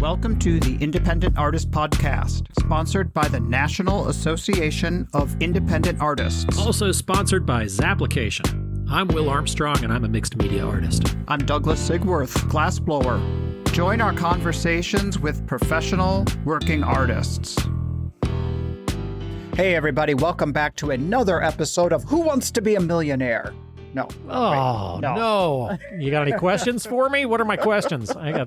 Welcome to the Independent Artist Podcast, sponsored by the National Association of Independent Artists. Also sponsored by Zapplication. I'm Will Armstrong, and I'm a mixed media artist. I'm Douglas Sigworth, glassblower. Join our conversations with professional working artists. Hey, everybody. Welcome back to another episode of Who Wants to Be a Millionaire? No. Oh, no. You got any questions for me? What are my questions? I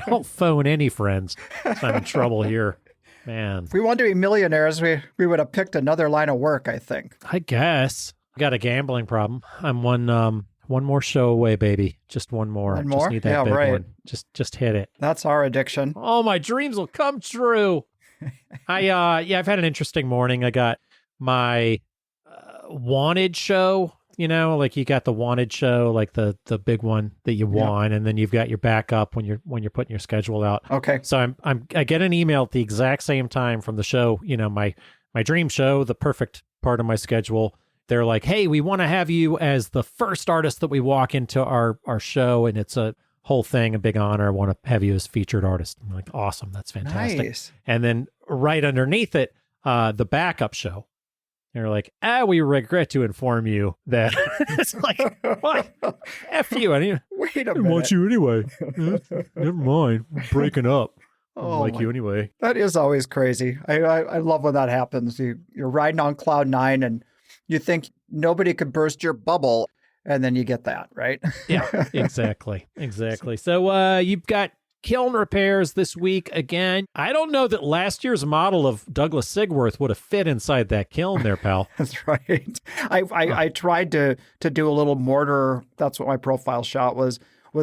don't phone any friends. I'm in trouble here. Man. If we wanted to be millionaires, we would have picked another line of work, I think. I guess. Got a gambling problem. I'm one more show away, baby. Just one more. One more? Just need that big one. Just hit it. That's our addiction. Oh, my dreams will come true. I've had an interesting morning. I got my wanted show. You know, like you got the wanted show, like the big one that you won, and then you've got your backup when you're putting your schedule out. Okay. So I get an email at the exact same time from the show, you know, my dream show, the perfect part of my schedule. They're like, hey, we want to have you as the first artist that we walk into our show, and it's a whole thing, a big honor. I want to have you as featured artist. I'm like, awesome, that's fantastic. Nice. And then right underneath it, the backup show. They're like, we regret to inform you that it's like, what? F you. Wait a minute. Want you anyway. Never mind. We're breaking up. You anyway. That is always crazy. I love when that happens. You're riding on cloud nine and you think nobody could burst your bubble, and then you get that, right? Yeah, exactly. So you've got kiln repairs this week again. I don't know that last year's model of Douglas Sigworth would have fit inside that kiln there, pal. That's right. I tried to do a little mortar. That's what my profile shot was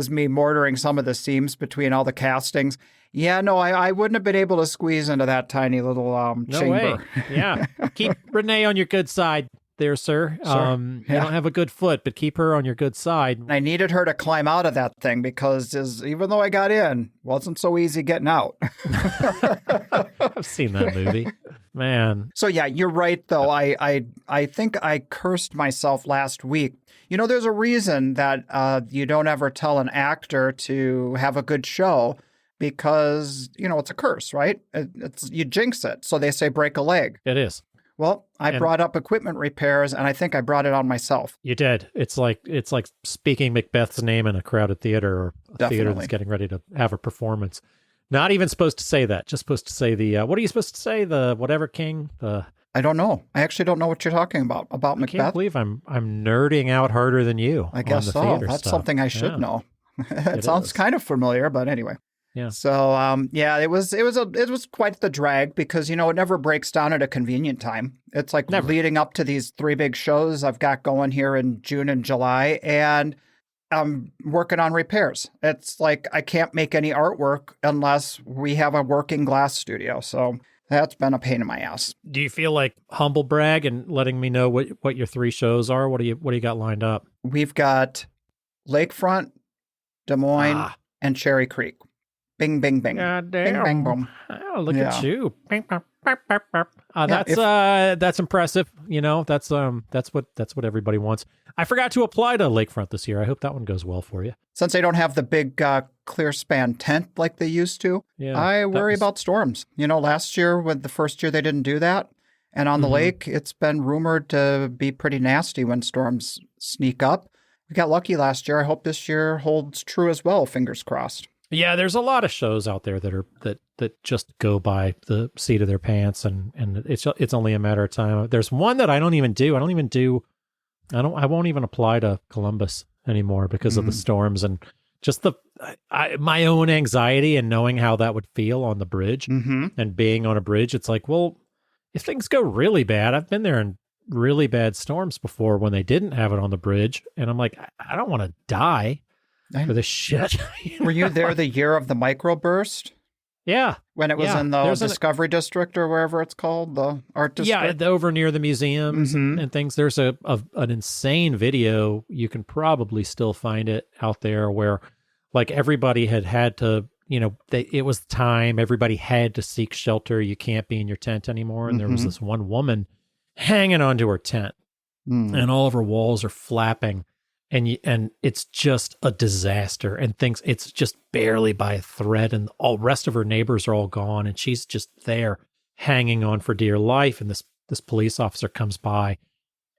me mortaring some of the seams between all the castings. Yeah, no, I wouldn't have been able to squeeze into that tiny little chamber. No way. Yeah. Keep Renee on your good side there, sir. You don't have a good foot, but keep her on your good side. I needed her to climb out of that thing because even though I got in, it wasn't so easy getting out. I've seen that movie. Man. So yeah, you're right though. I think I cursed myself last week. You know, there's a reason that you don't ever tell an actor to have a good show because, you know, it's a curse, right? You jinx it. So they say break a leg. It is. Well, I brought up equipment repairs, and I think I brought it on myself. You did. It's like speaking Macbeth's name in a crowded theater or a theater that's getting ready to have a performance. Not even supposed to say that. Just supposed to say what are you supposed to say? The whatever king? I don't know. I actually don't know what you're talking about Macbeth. I can't believe I'm nerding out harder than you. I guess on the so. That's stuff. Something I should know. It sounds kind of familiar, but anyway. Yeah. So, it was quite the drag because, you know, it never breaks down at a convenient time. It's like leading up to these 3 big shows I've got going here in June and July, and I'm working on repairs. It's like I can't make any artwork unless we have a working glass studio. So that's been a pain in my ass. Do you feel like humble brag and letting me know what your 3 shows are? What do you got lined up? We've got Lakefront, Des Moines, and Cherry Creek. Bing, bing, bing. God Bing, damn. bang, boom. Oh, look at you. Bing, bing, bing, bing, bing. That's impressive. You know, that's what everybody wants. I forgot to apply to Lakefront this year. I hope that one goes well for you. Since they don't have the big clear span tent like they used to, I worry about storms. You know, last year, the first year they didn't do that. And on the lake, it's been rumored to be pretty nasty when storms sneak up. We got lucky last year. I hope this year holds true as well. Fingers crossed. Yeah, there's a lot of shows out there that just go by the seat of their pants, and it's only a matter of time. There's one that I won't even apply to Columbus anymore because of the storms and just my own anxiety and knowing how that would feel on the bridge and being on a bridge. It's like, well, if things go really bad, I've been there in really bad storms before when they didn't have it on the bridge, and I'm like, I don't want to die for this shit. Were you there the year of the microburst? Yeah. When it was in the Discovery District or wherever it's called, the art district? Yeah, over near the museums and things. There's an insane video. You can probably still find it out there where like everybody had to, you know, it was time. Everybody had to seek shelter. You can't be in your tent anymore. And there was this one woman hanging onto her tent and all of her walls are flapping. and it's just a disaster, and things, it's just barely by a thread, and all rest of her neighbors are all gone, and she's just there hanging on for dear life. And this police officer comes by.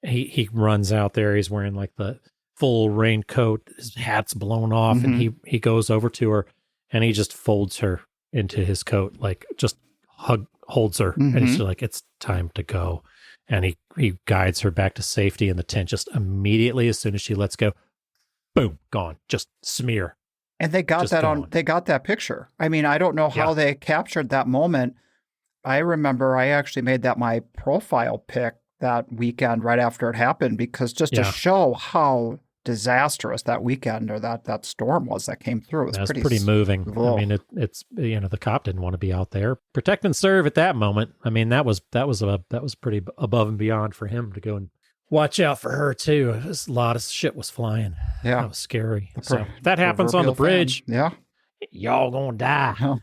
He runs out there. He's wearing like the full raincoat. His hat's blown off, and he goes over to her, and he just folds her into his coat, like just holds her, and he's like, "It's time to go." And he guides her back to safety in the tent. Just immediately, as soon as she lets go, boom, gone. Just smear. And they got they got that picture. I mean, I don't know how they captured that moment. I remember I actually made that my profile pic that weekend right after it happened, because just to show how disastrous that weekend or that storm was that came through. It was pretty moving. I mean, it's the cop didn't want to be out there. Protect and serve at that moment. I mean, that was pretty above and beyond for him to go and watch out for her too. A lot of shit was flying. Yeah, that was scary. So that happens on the bridge. Yeah, y'all gonna die. Oh.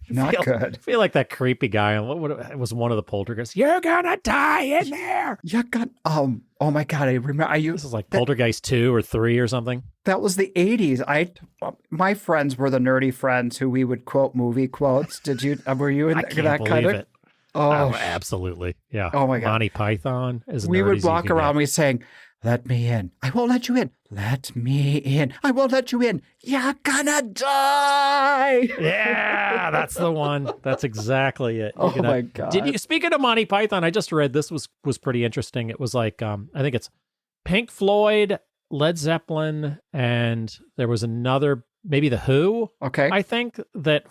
Not good. I feel like that creepy guy. It was one of the poltergeists. You're gonna die in there. You're gonna. Oh my God! I remember. This is like Poltergeist 2 or 3 or something. That was the 80s. My friends were the nerdy friends who we would quote movie quotes. Did you? Were you in that kind of? It. Oh, absolutely. Yeah. Oh my God. Monty Python is. We would walk around. We saying, "Let me in. I won't let you in. Let me in. I won't let you in. You're gonna die." Yeah, that's the one. That's exactly it. Oh my God. Speaking of Monty Python, I just read this was pretty interesting. It was like, I think it's Pink Floyd, Led Zeppelin, and there was another, maybe The Who. Okay. I think that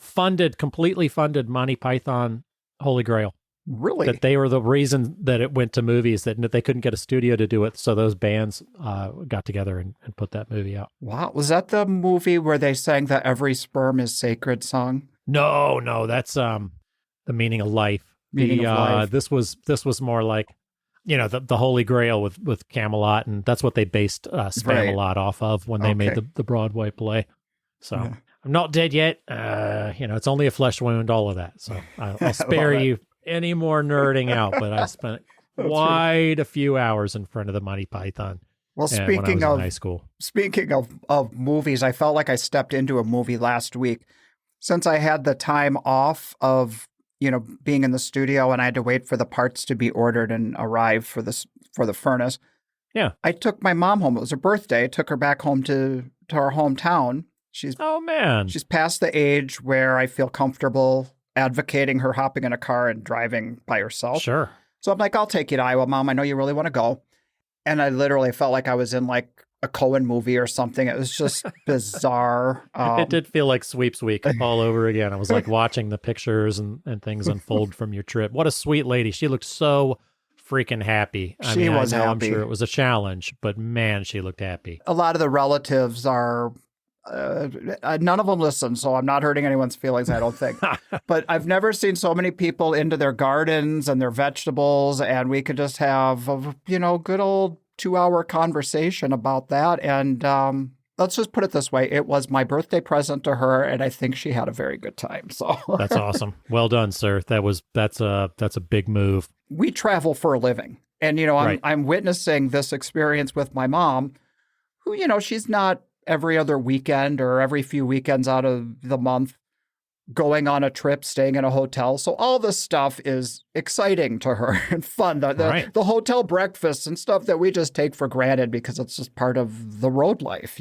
completely funded Monty Python Holy Grail. Really? That they were the reason that it went to movies, that they couldn't get a studio to do it. So those bands got together and put that movie out. Wow. Was that the movie where they sang the "Every Sperm is Sacred" song? No, that's The Meaning of Life. Meaning of Life. This was more like, the Holy Grail with Camelot, and that's what they based Spamalot off of when they made the Broadway play. So I'm not dead yet. It's only a flesh wound, all of that. So I'll spare you any more nerding out, but I spent quite a few hours in front of the Monty Python. Well, speaking of high school, speaking of movies, I felt like I stepped into a movie last week. Since I had the time off of being in the studio, and I had to wait for the parts to be ordered and arrive for the furnace. Yeah, I took my mom home. It was her birthday. I took her back home to our hometown. She's past the age where I feel comfortable advocating her hopping in a car and driving by herself. Sure. So I'm like, "I'll take you to Iowa, Mom. I know you really want to go." And I literally felt like I was in like a Coen movie or something. It was just bizarre. It did feel like Sweeps Week all over again. I was like watching the pictures and things unfold from your trip. What a sweet lady. She looked so freaking happy. She was happy. I'm sure it was a challenge, but man, she looked happy. A lot of the relatives are... none of them listen, so I'm not hurting anyone's feelings, I don't think. But I've never seen so many people into their gardens and their vegetables, and we could just have a good old 2-hour conversation about that. And let's just put it this way: it was my birthday present to her, and I think she had a very good time. So that's awesome. Well done, sir. That's a big move. We travel for a living, and I'm witnessing this experience with my mom, who she's not every other weekend or every few weekends out of the month going on a trip, staying in a hotel. So all this stuff is exciting to her and fun. The hotel breakfasts and stuff that we just take for granted because it's just part of the road life,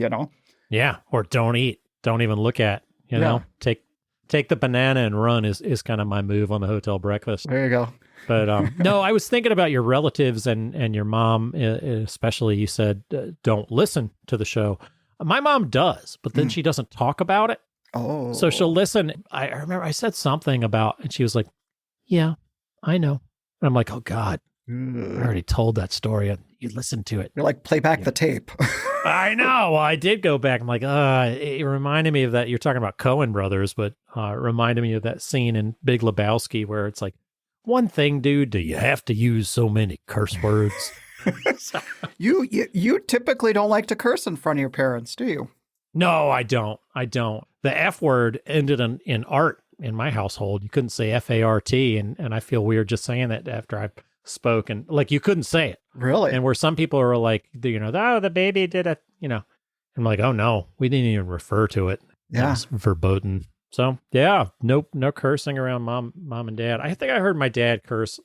Yeah. Or don't eat. Don't even look at, take the banana and run is kind of my move on the hotel breakfast. There you go. But no, I was thinking about your relatives and your mom, especially. You said, don't listen to the show. My mom does, but then she doesn't talk about it. Oh. So she'll listen. I remember I said something about, and she was like, "Yeah, I know." And I'm like, "Oh God, I already told that story. And you listened to it." You're like, play back the tape. I know. Well, I did go back. I'm like, it reminded me of that. You're talking about Coen brothers, but it reminded me of that scene in Big Lebowski where it's like, "One thing, dude, do you have to use so many curse words?" You typically don't like to curse in front of your parents, do you? No, I don't. The F word ended in art in my household. You couldn't say FART, and I feel weird just saying that after I've spoken. Like you couldn't say it. Really? And where some people are like, oh, the baby did it, I'm like, oh no, we didn't even refer to it. Yeah. That was verboten. So yeah, nope, no cursing around mom and dad. I think I heard my dad curse.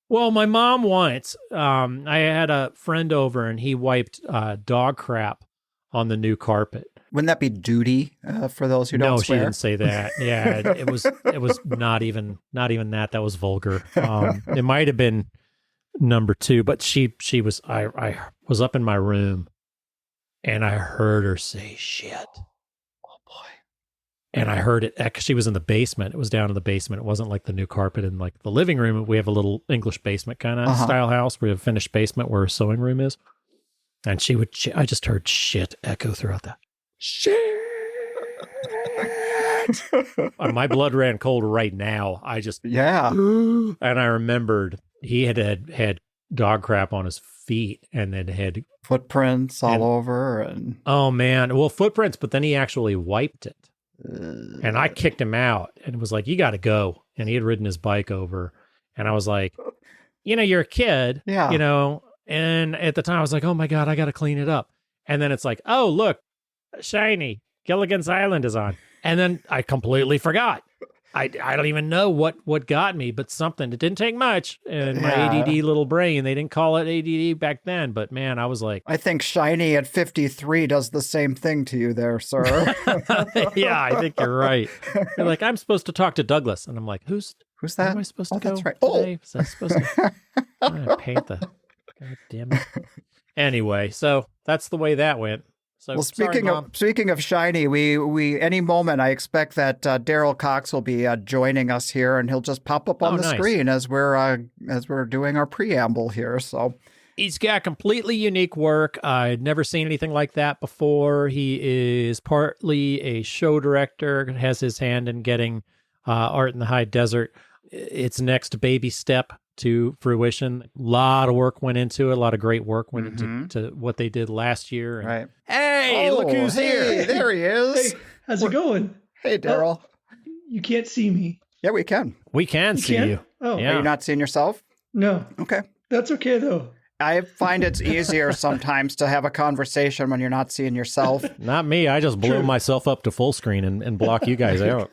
Well, my mom once, I had a friend over and he wiped dog crap on the new carpet. Wouldn't that be duty for those who don't swear? No, she didn't say that. Yeah, it was not even that. That was vulgar. It might have been number 2, but she was. I was up in my room, and I heard her say shit. Oh boy! And I heard it. She was in the basement. It was down in the basement. It wasn't like the new carpet in like the living room. We have a little English basement kind of style house. We have a finished basement where a sewing room is. And I just heard shit echo throughout that. Shit. My blood ran cold right now. And I remembered he had dog crap on his feet and then had footprints all over. And oh man, well, footprints, but then he actually wiped it. And I kicked him out and was like, you got to go. And he had ridden his bike over. And I was like, you're a kid, And at the time I was like, oh my God, I got to clean it up. And then it's like, oh, look, shiny, Gilligan's Island is on. And then I completely forgot. I don't even know what got me, but something. It didn't take much. And my ADD little brain, they didn't call it ADD back then. But man, I was like. I think Shiny at 53 does the same thing to you there, sir. Yeah, I think you're right. You're like, I'm supposed to talk to Douglas. And I'm like, who's that? Where am I supposed to go that's right. today? Was I supposed to paint the... God damn it. Anyway, so that's the way that went. So, well, speaking of Shiny, we any moment I expect that Darryl Cox will be joining us here, and he'll just pop up on the screen as we're doing our preamble here. So he's got completely unique work. I'd never seen anything like that before. He is partly a show director, has his hand in getting Art in the High Desert its next baby step to fruition. A lot of work went into it. A lot of great work went into what they did last year. And, right. Hey, look who's here. There he is. Hey, how's it going? Hey, Darryl. You can't see me. Yeah, we can. We can see you. Oh. Yeah. Are you not seeing yourself? No. Okay. That's okay, though. I find it's easier sometimes to have a conversation when you're not seeing yourself. Not me. I just blow myself up to full screen and block you guys out.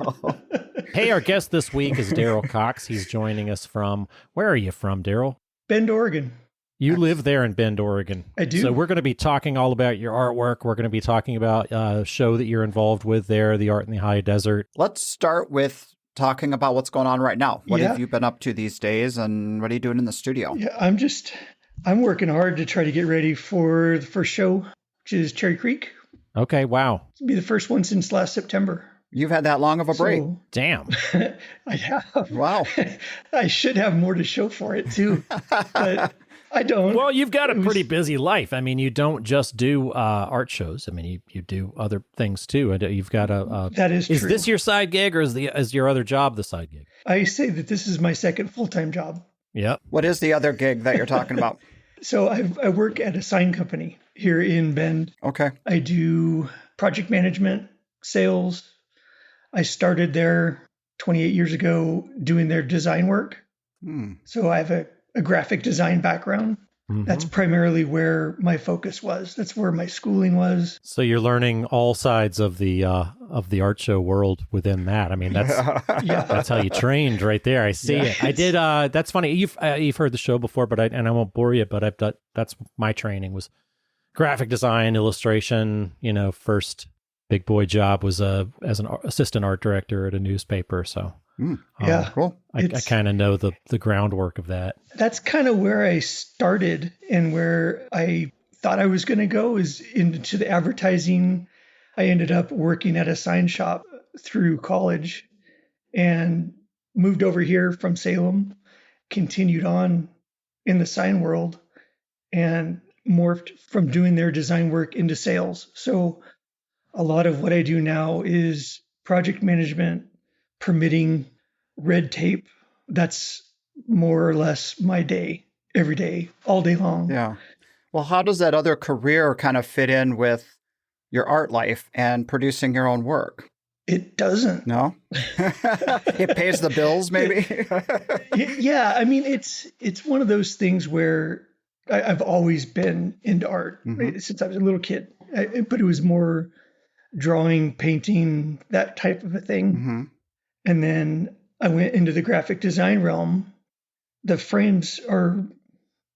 Hey, our guest this week is Darryl Cox. He's joining us from, where are you from, Darryl? Bend, Oregon. You live there in Bend, Oregon. I do. So we're going to be talking all about your artwork. We're going to be talking about a show that you're involved with there, the Art in the High Desert. Let's start with talking about what's going on right now. What have you been up to these days, and what are you doing in the studio? Yeah, I'm working hard to try to get ready for the first show, which is Cherry Creek. Okay, wow. It'll be the first one since last September. You've had that long of a break. Damn. I have. Wow. I should have more to show for it, too. But I don't. Well, you've got a pretty busy life. I mean, you don't just do art shows. I mean, you do other things, too. You've got that is true. Is this your side gig, or is your other job the side gig? I say that this is my second full-time job. Yep. What is the other gig that you're talking about? So I work at a sign company here in Bend. Okay. I do project management, sales. I started there 28 years ago doing their design work. So I have a graphic design background. Mm-hmm. That's primarily where my focus was. That's where my schooling was. So you're learning all sides of the art show world within that. I mean, that's how you trained right there. I see it. I did. That's funny. You've heard the show before, but I won't bore you. But that's my training was graphic design, illustration. First big boy job was as an assistant art director at a newspaper. So cool. I kind of know the groundwork of that. That's kind of where I started and where I thought I was going to go is into the advertising. I ended up working at a sign shop through college and moved over here from Salem, continued on in the sign world and morphed from doing their design work into sales. So a lot of what I do now is project management, permitting, red tape. That's more or less my day, every day, all day long. Yeah. Well, how does that other career kind of fit in with your art life and producing your own work? It doesn't. No? It pays the bills, maybe? Yeah, I mean, it's one of those things where I've always been into art since I was a little kid, but it was more drawing, painting, that type of a thing. And then I went into the graphic design realm. The frames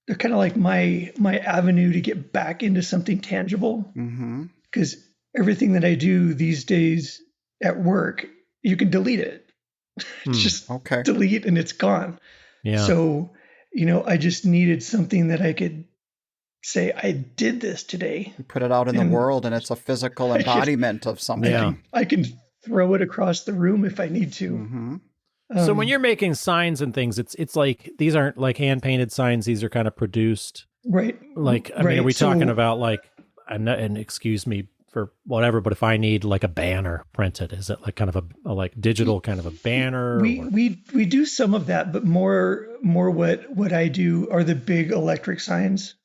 they're kind of like my avenue to get back into something tangible. Because everything that I do these days at work, you can delete it. Just delete and it's gone. Yeah. So, I just needed something that I could say, I did this today. You put it out in the world and it's a physical embodiment of something. Yeah. I can throw it across the room if I need to. So when you're making signs and things, it's like, these aren't like hand painted signs. These are kind of produced. Right. Like, I mean, are we talking about like, and excuse me for whatever, but if I need like a banner printed, is it like kind of a like digital kind of a banner? We do some of that, but more what I do are the big electric signs.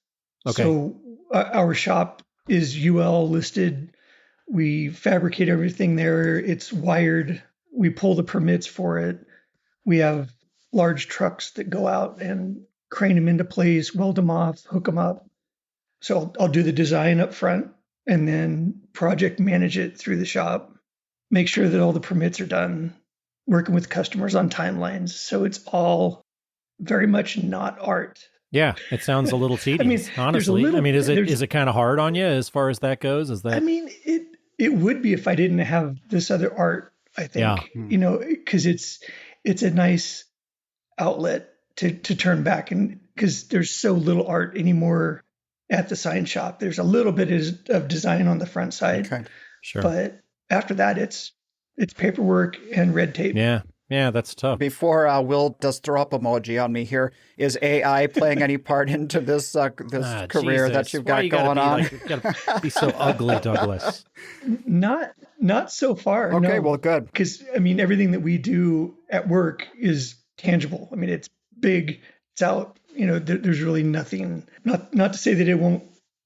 Okay. So our shop is UL listed. We fabricate everything there. It's wired. We pull the permits for it. We have large trucks that go out and crane them into place, weld them off, hook them up. So I'll do the design up front and then project manage it through the shop, make sure that all the permits are done, working with customers on timelines. So it's all very much not art. Yeah, it sounds a little tedious, honestly. Is it kind of hard on you as far as that goes? It would be if I didn't have this other art, I think, because it's a nice outlet to turn back, and because there's so little art anymore at the sign shop. There's a little bit of design on the front side. Okay, sure. But after that, it's paperwork and red tape. Yeah, that's tough. Before Will does throw up emoji on me here, is AI playing any part into this career Jesus. that you've got going on? You gotta be so ugly, Douglas. Not so far. Okay, no. Well, good. Because everything that we do at work is tangible. It's big. It's out. There's really nothing. Not to say that it won't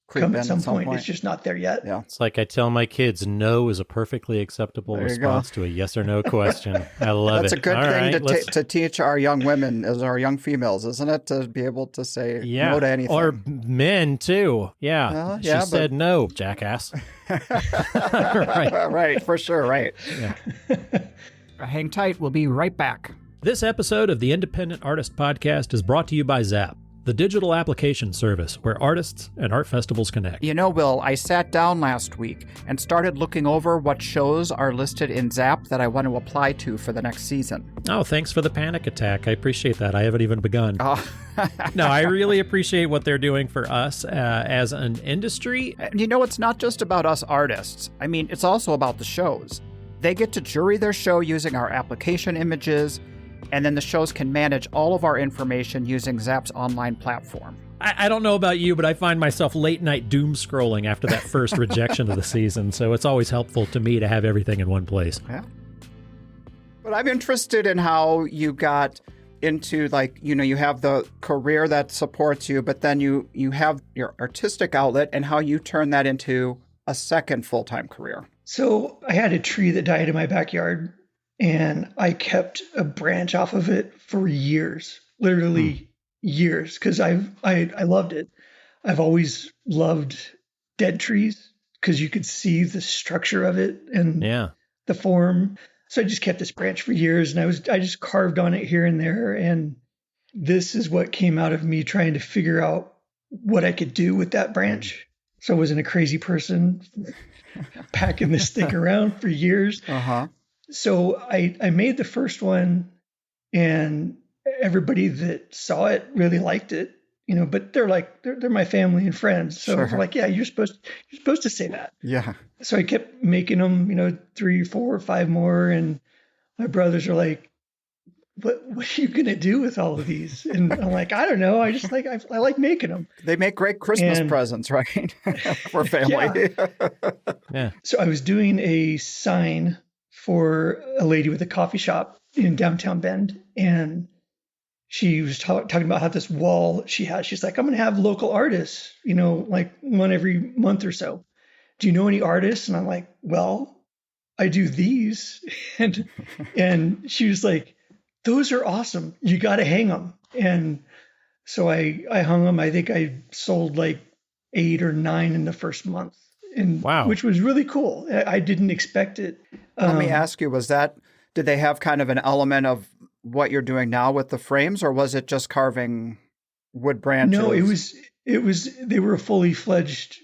come at some point. It's just not there yet. Yeah. It's like I tell my kids, no is a perfectly acceptable response to a yes or no question. I love That's it. That's a good thing to teach our young women, as our young females, isn't it? To be able to say no to anything. Or men too. Yeah. She said no, jackass. Right, for sure, right. Yeah. Hang tight. We'll be right back. This episode of the Independent Artist Podcast is brought to you by Zap, the digital application service where artists and art festivals connect. Will, I sat down last week and started looking over what shows are listed in Zap that I want to apply to for the next season. Oh, thanks for the panic attack. I appreciate that. I haven't even begun. No, I really appreciate what they're doing for us as an industry. It's not just about us artists. It's also about the shows. They get to jury their show using our application images, and then the shows can manage all of our information using Zap's online platform. I don't know about you, but I find myself late night doom scrolling after that first rejection of the season, so it's always helpful to me to have everything in one place. Yeah. But I'm interested in how you got into, you have the career that supports you, but then you have your artistic outlet and how you turn that into a second full-time career. So I had a tree that died in my backyard, and I kept a branch off of it for years, literally years, because I loved it. I've always loved dead trees because you could see the structure of it and the form. So I just kept this branch for years, and I just carved on it here and there. And this is what came out of me trying to figure out what I could do with that branch. So I wasn't a crazy person packing this thing around for years. So I made the first one, and everybody that saw it really liked it, but they're my family and friends. So they're like, yeah, you're supposed to say that. Yeah. So I kept making them, 3, 4, 5 more. And my brothers are like, what are you going to do with all of these? And I'm like, I don't know. I just I like making them. They make great Christmas presents, right? For family. Yeah. So I was doing a sign for a lady with a coffee shop in downtown Bend. And she was talking about how this wall she has. She's like, I'm going to have local artists, one every month or so. Do you know any artists? And I'm like, well, I do these. And, and she was like, those are awesome. You got to hang them. And so I hung them. I think I sold like 8 or 9 in the first month, and Wow. which was really cool. I didn't expect it. Let me ask you, did they have kind of an element of what you're doing now with the frames, or was it just carving wood branches? No, they were fully fledged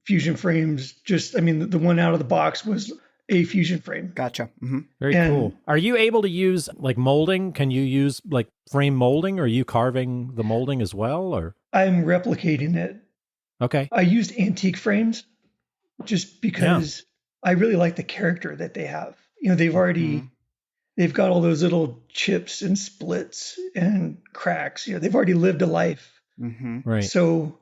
fusion frames. Just, I mean, the one out of the box was a fusion frame. Gotcha. Mm-hmm. Very cool. Are you able to use like molding? Can you use like frame molding? Or are you carving the molding as well? Or I'm replicating it. okay. I used antique frames just because I really like the character that they have. You know, they've got all those little chips and splits and cracks. You know, they've already lived a life. Mm-hmm. Right. So,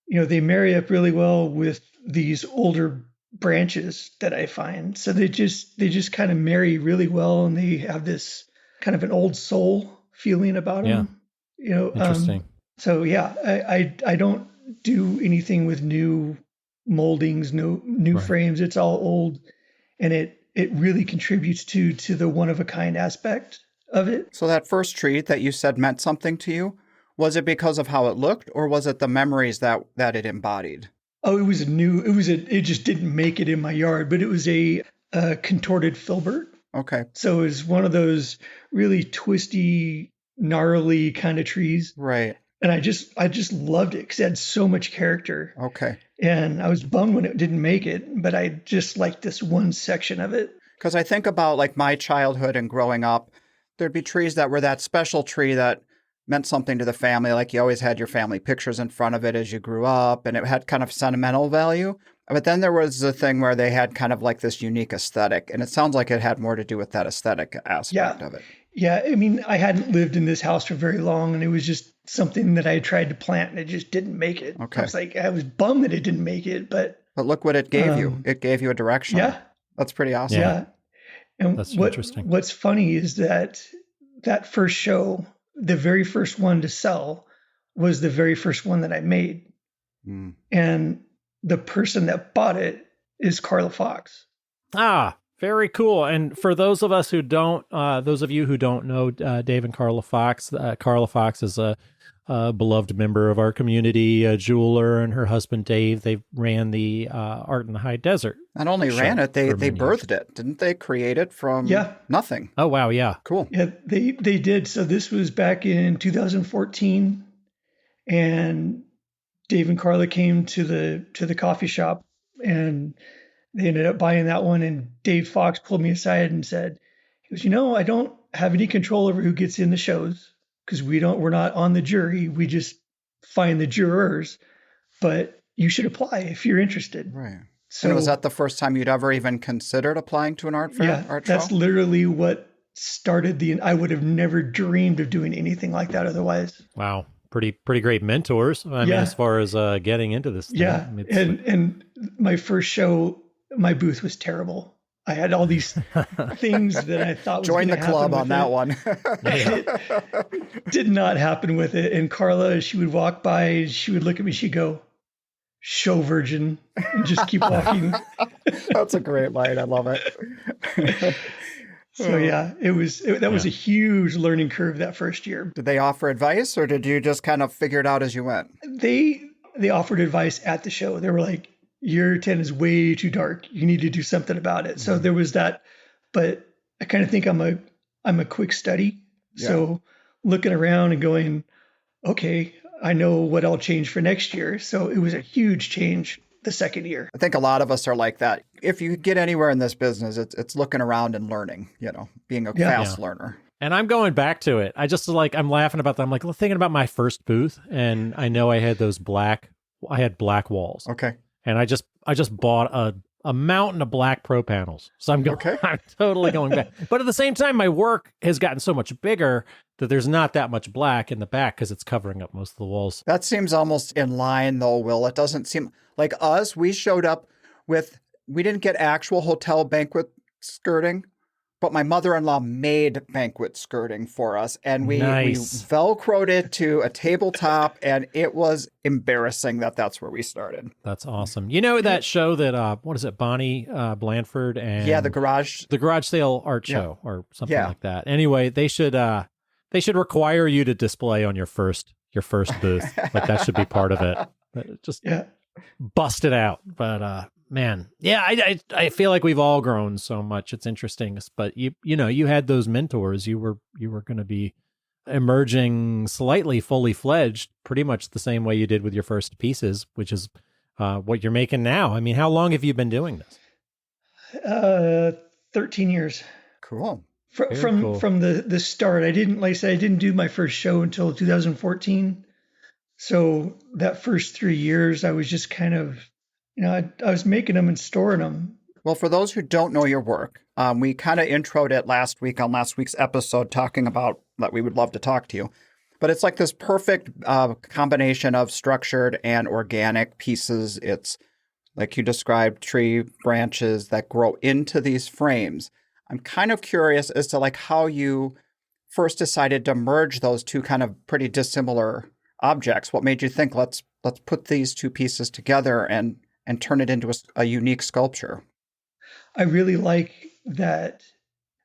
you know, they marry up really well with these older branches that I find. So they just kind of marry really well, and they have this kind of an old soul feeling about them. You know, interesting. So yeah, I don't do anything with new moldings, no new frames. It's all old, and it really contributes to the one of a kind aspect of it. So that first tree that you said meant something to you, was it because of how it looked, or was it the memories that it embodied? Oh, it was it just didn't make it in my yard, but it was a contorted filbert. Okay. So it was one of those really twisty, gnarly kind of trees. Right. And I just loved it because it had so much character. Okay. And I was bummed when it didn't make it, but I just liked this one section of it. Because I think about like my childhood and growing up, there'd be trees that were that special tree that meant something to the family. Like you always had your family pictures in front of it as you grew up, and it had kind of sentimental value. But then there was the thing where they had kind of like this unique aesthetic, and it sounds like it had more to do with that aesthetic aspect of it. Yeah, I mean, I hadn't lived in this house for very long, and it was just something that I tried to plant, and it just didn't make it. Okay. I was bummed that it didn't make it, but look what it gave you. It gave you a direction. Yeah. That's pretty awesome. Yeah. And that's interesting. What's funny is that first show, the very first one to sell, was the very first one that I made. Mm. And the person that bought it is Darryl Cox. Ah, very cool. And for those of us who don't, those of you who don't know Dave and Darryl Cox, Darryl Cox is a beloved member of our community, a jeweler, and her husband Dave. They ran the Art in the High Desert. Not only ran it, they birthed it. Didn't they create it from nothing? Oh, wow. Yeah. Cool. Yeah, they did. So this was back in 2014, and Dave and Carla came to the coffee shop, and they ended up buying that one. And Dave Fox pulled me aside and said, he goes, I don't have any control over who gets in the shows because we're not on the jury. We just find the jurors, but you should apply if you're interested. Right. So and was that the first time you'd ever even considered applying to an art fair? Yeah, that's literally what started I would have never dreamed of doing anything like that otherwise. Wow. Pretty great mentors. I mean, as far as getting into this thing. Yeah. And my first show, my booth was terrible. I had all these things that I thought was join the club on that one. It did not happen with it. And Carla, she would walk by, she would look at me, she'd go, "Show virgin," and just keep walking. That's a great line. I love it. So yeah, that was a huge learning curve that first year. Did they offer advice, or did you just kind of figure it out as you went? They offered advice at the show. They were like, "Your tent is way too dark. You need to do something about it." Mm-hmm. So there was that, but I kind of think I'm a quick study. Yeah. So looking around and going, okay, I know what I'll change for next year. So it was a huge change the second year. I think a lot of us are like that. If you get anywhere in this business, it's looking around and learning, being a fast learner. And I'm going back to it. I just I'm laughing about that. I'm like thinking about my first booth, and I know I had black walls. Okay. And I just bought a mountain of black pro panels. So I'm totally going back. But at the same time, my work has gotten so much bigger that there's not that much black in the back because it's covering up most of the walls. That seems almost in line though, Will. It doesn't seem like us. We showed up we didn't get actual hotel banquet skirting, But my mother-in-law made banquet skirting for us, and we Nice. Velcroed it to a tabletop, and it was embarrassing that's where we started. That's awesome. You know that show that, what is it, Bonnie Blandford and... the garage sale art show or something like that. Anyway, they should require you to display on your first booth. Like that should be part of it. Just bust it out. But man, I feel like we've all grown so much. It's interesting. But you had those mentors. You were going to be emerging slightly fully fledged, pretty much the same way you did with your first pieces, which is what you're making now. I mean, how long have you been doing this? 13 years. Cool. From the start. I didn't do my first show until 2014. So that first 3 years, I was just kind of, I was making them and storing them. Well, for those who don't know your work, we kind of introed it last week on last week's episode, talking about that we would love to talk to you. But it's like this perfect combination of structured and organic pieces. It's like you described, tree branches that grow into these frames. I'm kind of curious as to like how you first decided to merge those two kind of pretty dissimilar objects. What made you think let's put these two pieces together and turn it into a unique sculpture? I really like that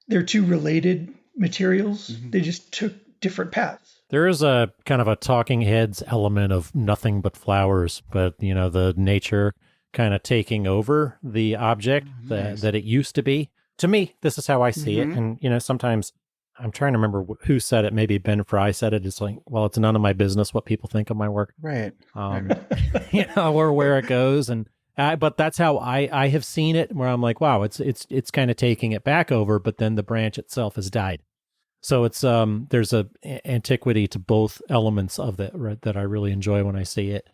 they're two related materials. Mm-hmm. They just took different paths. There is a kind of a talking heads element of nothing but flowers, but the nature kind of taking over the object that it used to be. To me, this is how I see it. And, sometimes I'm trying to remember who said it. Maybe Ben Fry said it. It's like, well, it's none of my business what people think of my work. Right. Or where it goes. But that's how I have seen it, where I'm like, wow, it's kind of taking it back over, but then the branch itself has died. So it's there's a antiquity to both elements of that, right, that I really enjoy when I see it.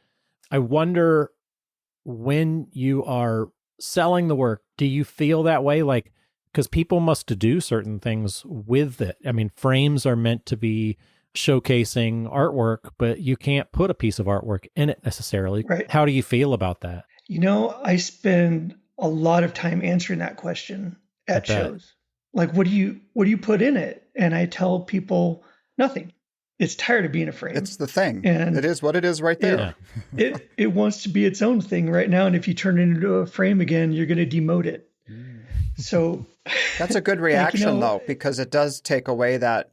I wonder, when you are selling the work, do you feel that way? Like, because people must do certain things with it. I mean, frames are meant to be showcasing artwork, but you can't put a piece of artwork in it necessarily. Right. How do you feel about that? I spend a lot of time answering that question at shows. Like, what do you put in it? And I tell people nothing. It's tired of being a frame. It's the thing. And it is what it is right there. It wants to be its own thing right now. And if you turn it into a frame again, you're going to demote it. So that's a good reaction, though, because it does take away that,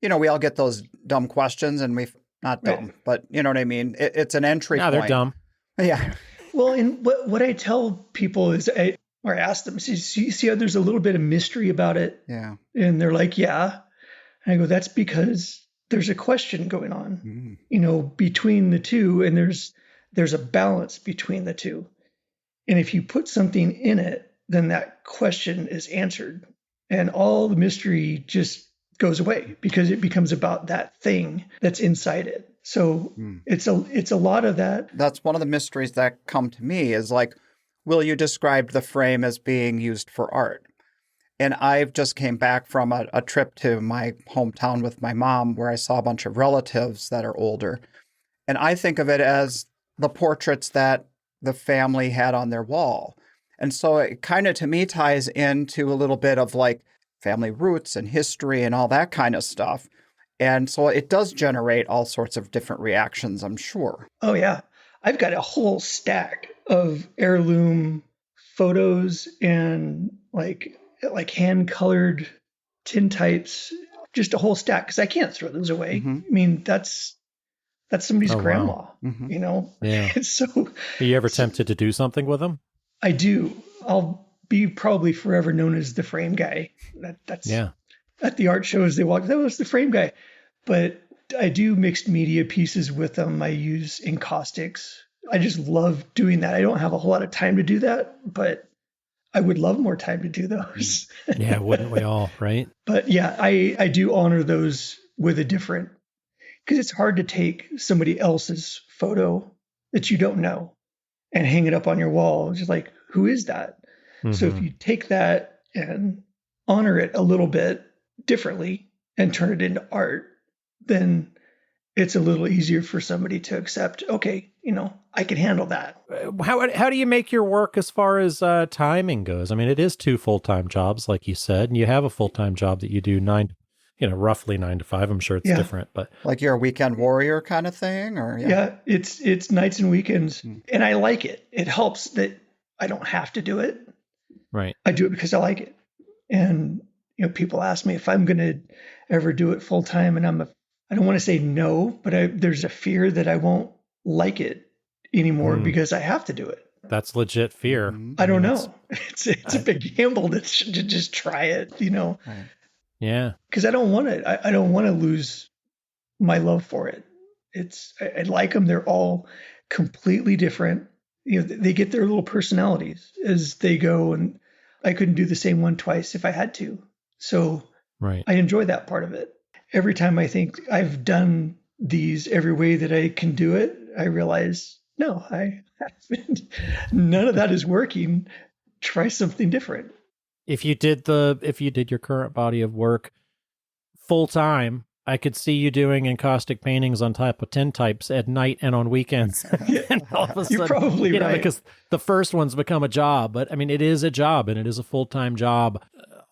we all get those dumb questions, and not dumb, but you know what I mean? It's an entry point. They're dumb. Yeah. Well, and what I tell people is, I ask them, see how there's a little bit of mystery about it? Yeah. And they're like, yeah. And I go, that's because there's a question going on, between the two, and there's a balance between the two. And if you put something in it, then that question is answered, and all the mystery just goes away because it becomes about that thing that's inside it. So it's a lot of that. That's one of the mysteries that come to me is like, will you describe the frame as being used for art? And I've just came back from a trip to my hometown with my mom, where I saw a bunch of relatives that are older. And I think of it as the portraits that the family had on their wall. And so it kind of, to me, ties into a little bit of like family roots and history and all that kind of stuff. And so it does generate all sorts of different reactions, I'm sure. Oh, yeah. I've got a whole stack of heirloom photos and like hand-colored tintypes, just a whole stack, because I can't throw those away. Mm-hmm. I mean, that's somebody's grandma, wow. Mm-hmm. Yeah. So, are you ever tempted to do something with them? I do. I'll be probably forever known as the frame guy. That's at the art shows they walk, that was the frame guy. But I do mixed media pieces with them. I use encaustics. I just love doing that. I don't have a whole lot of time to do that, but I would love more time to do those. Yeah, wouldn't we all, right? But yeah, I do honor those with a different, because it's hard to take somebody else's photo that you don't know and hang it up on your wall. It's just like, who is that? Mm-hmm. So if you take that and honor it a little bit differently and turn it into art, then it's a little easier for somebody to accept, okay, I can handle that. How do you make your work as far as timing goes? I mean, it is 2 full-time jobs, like you said, and you have a full-time job that you do roughly 9 to 5. I'm sure it's different, but like you're a weekend warrior kind of thing, or it's nights and weekends, and I like it. It helps that I don't have to do it. Right. I do it because I like it, and people ask me if I'm going to ever do it full time, and I don't want to say no, but there's a fear that I won't like it anymore because I have to do it. That's legit fear. I don't know. It's a big gamble to just try it, Right. Yeah. Because I don't want it. I don't want to lose my love for it. I like them. They're all completely different. They get their little personalities as they go, and I couldn't do the same one twice if I had to. So right. I enjoy that part of it. Every time I think I've done these every way that I can do it, I realize, no, I haven't. None of that is working. Try something different. If you did your current body of work full time, I could see you doing encaustic paintings on top of tintypes at night and on weekends. And all of a sudden, you're probably right. Because the first one's become a job, but I mean, it is a job, and it is a full-time job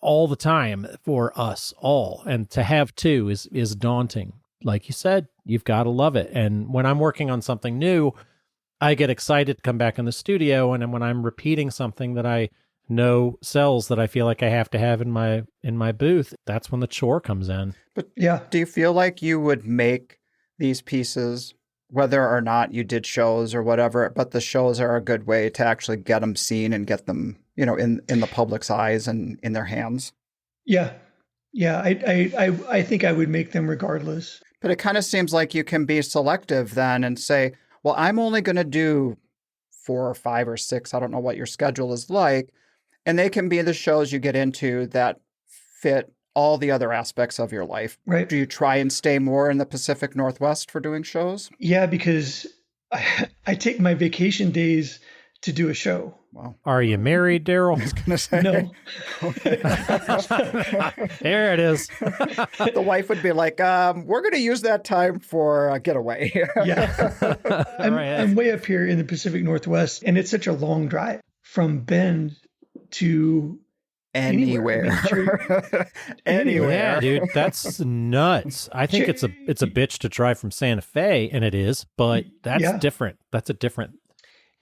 all the time for us all. And to have 2 is daunting. Like you said, you've got to love it. And when I'm working on something new, I get excited to come back in the studio. And then when I'm repeating something that I know sells, that I feel like I have to have in my booth, that's when the chore comes in. But do you feel like you would make these pieces, whether or not you did shows or whatever, but the shows are a good way to actually get them seen and get them, in the public's eyes and in their hands? Yeah. I think I would make them regardless. But it kind of seems like you can be selective then and say, well, I'm only going to do 4 or 5 or 6. I don't know what your schedule is like. And they can be the shows you get into that fit all the other aspects of your life. Right. Do you try and stay more in the Pacific Northwest for doing shows? Yeah, because I take my vacation days to do a show. Wow. Are you married, Darryl? I was going to say. No. There it is. The wife would be like, we're going to use that time for a getaway. Yeah. I'm way up here in the Pacific Northwest, and it's such a long drive from Bend to anywhere. Anywhere. Yeah, dude, that's nuts. I think it's a bitch to drive from Santa Fe, and it is, but that's different. That's a different.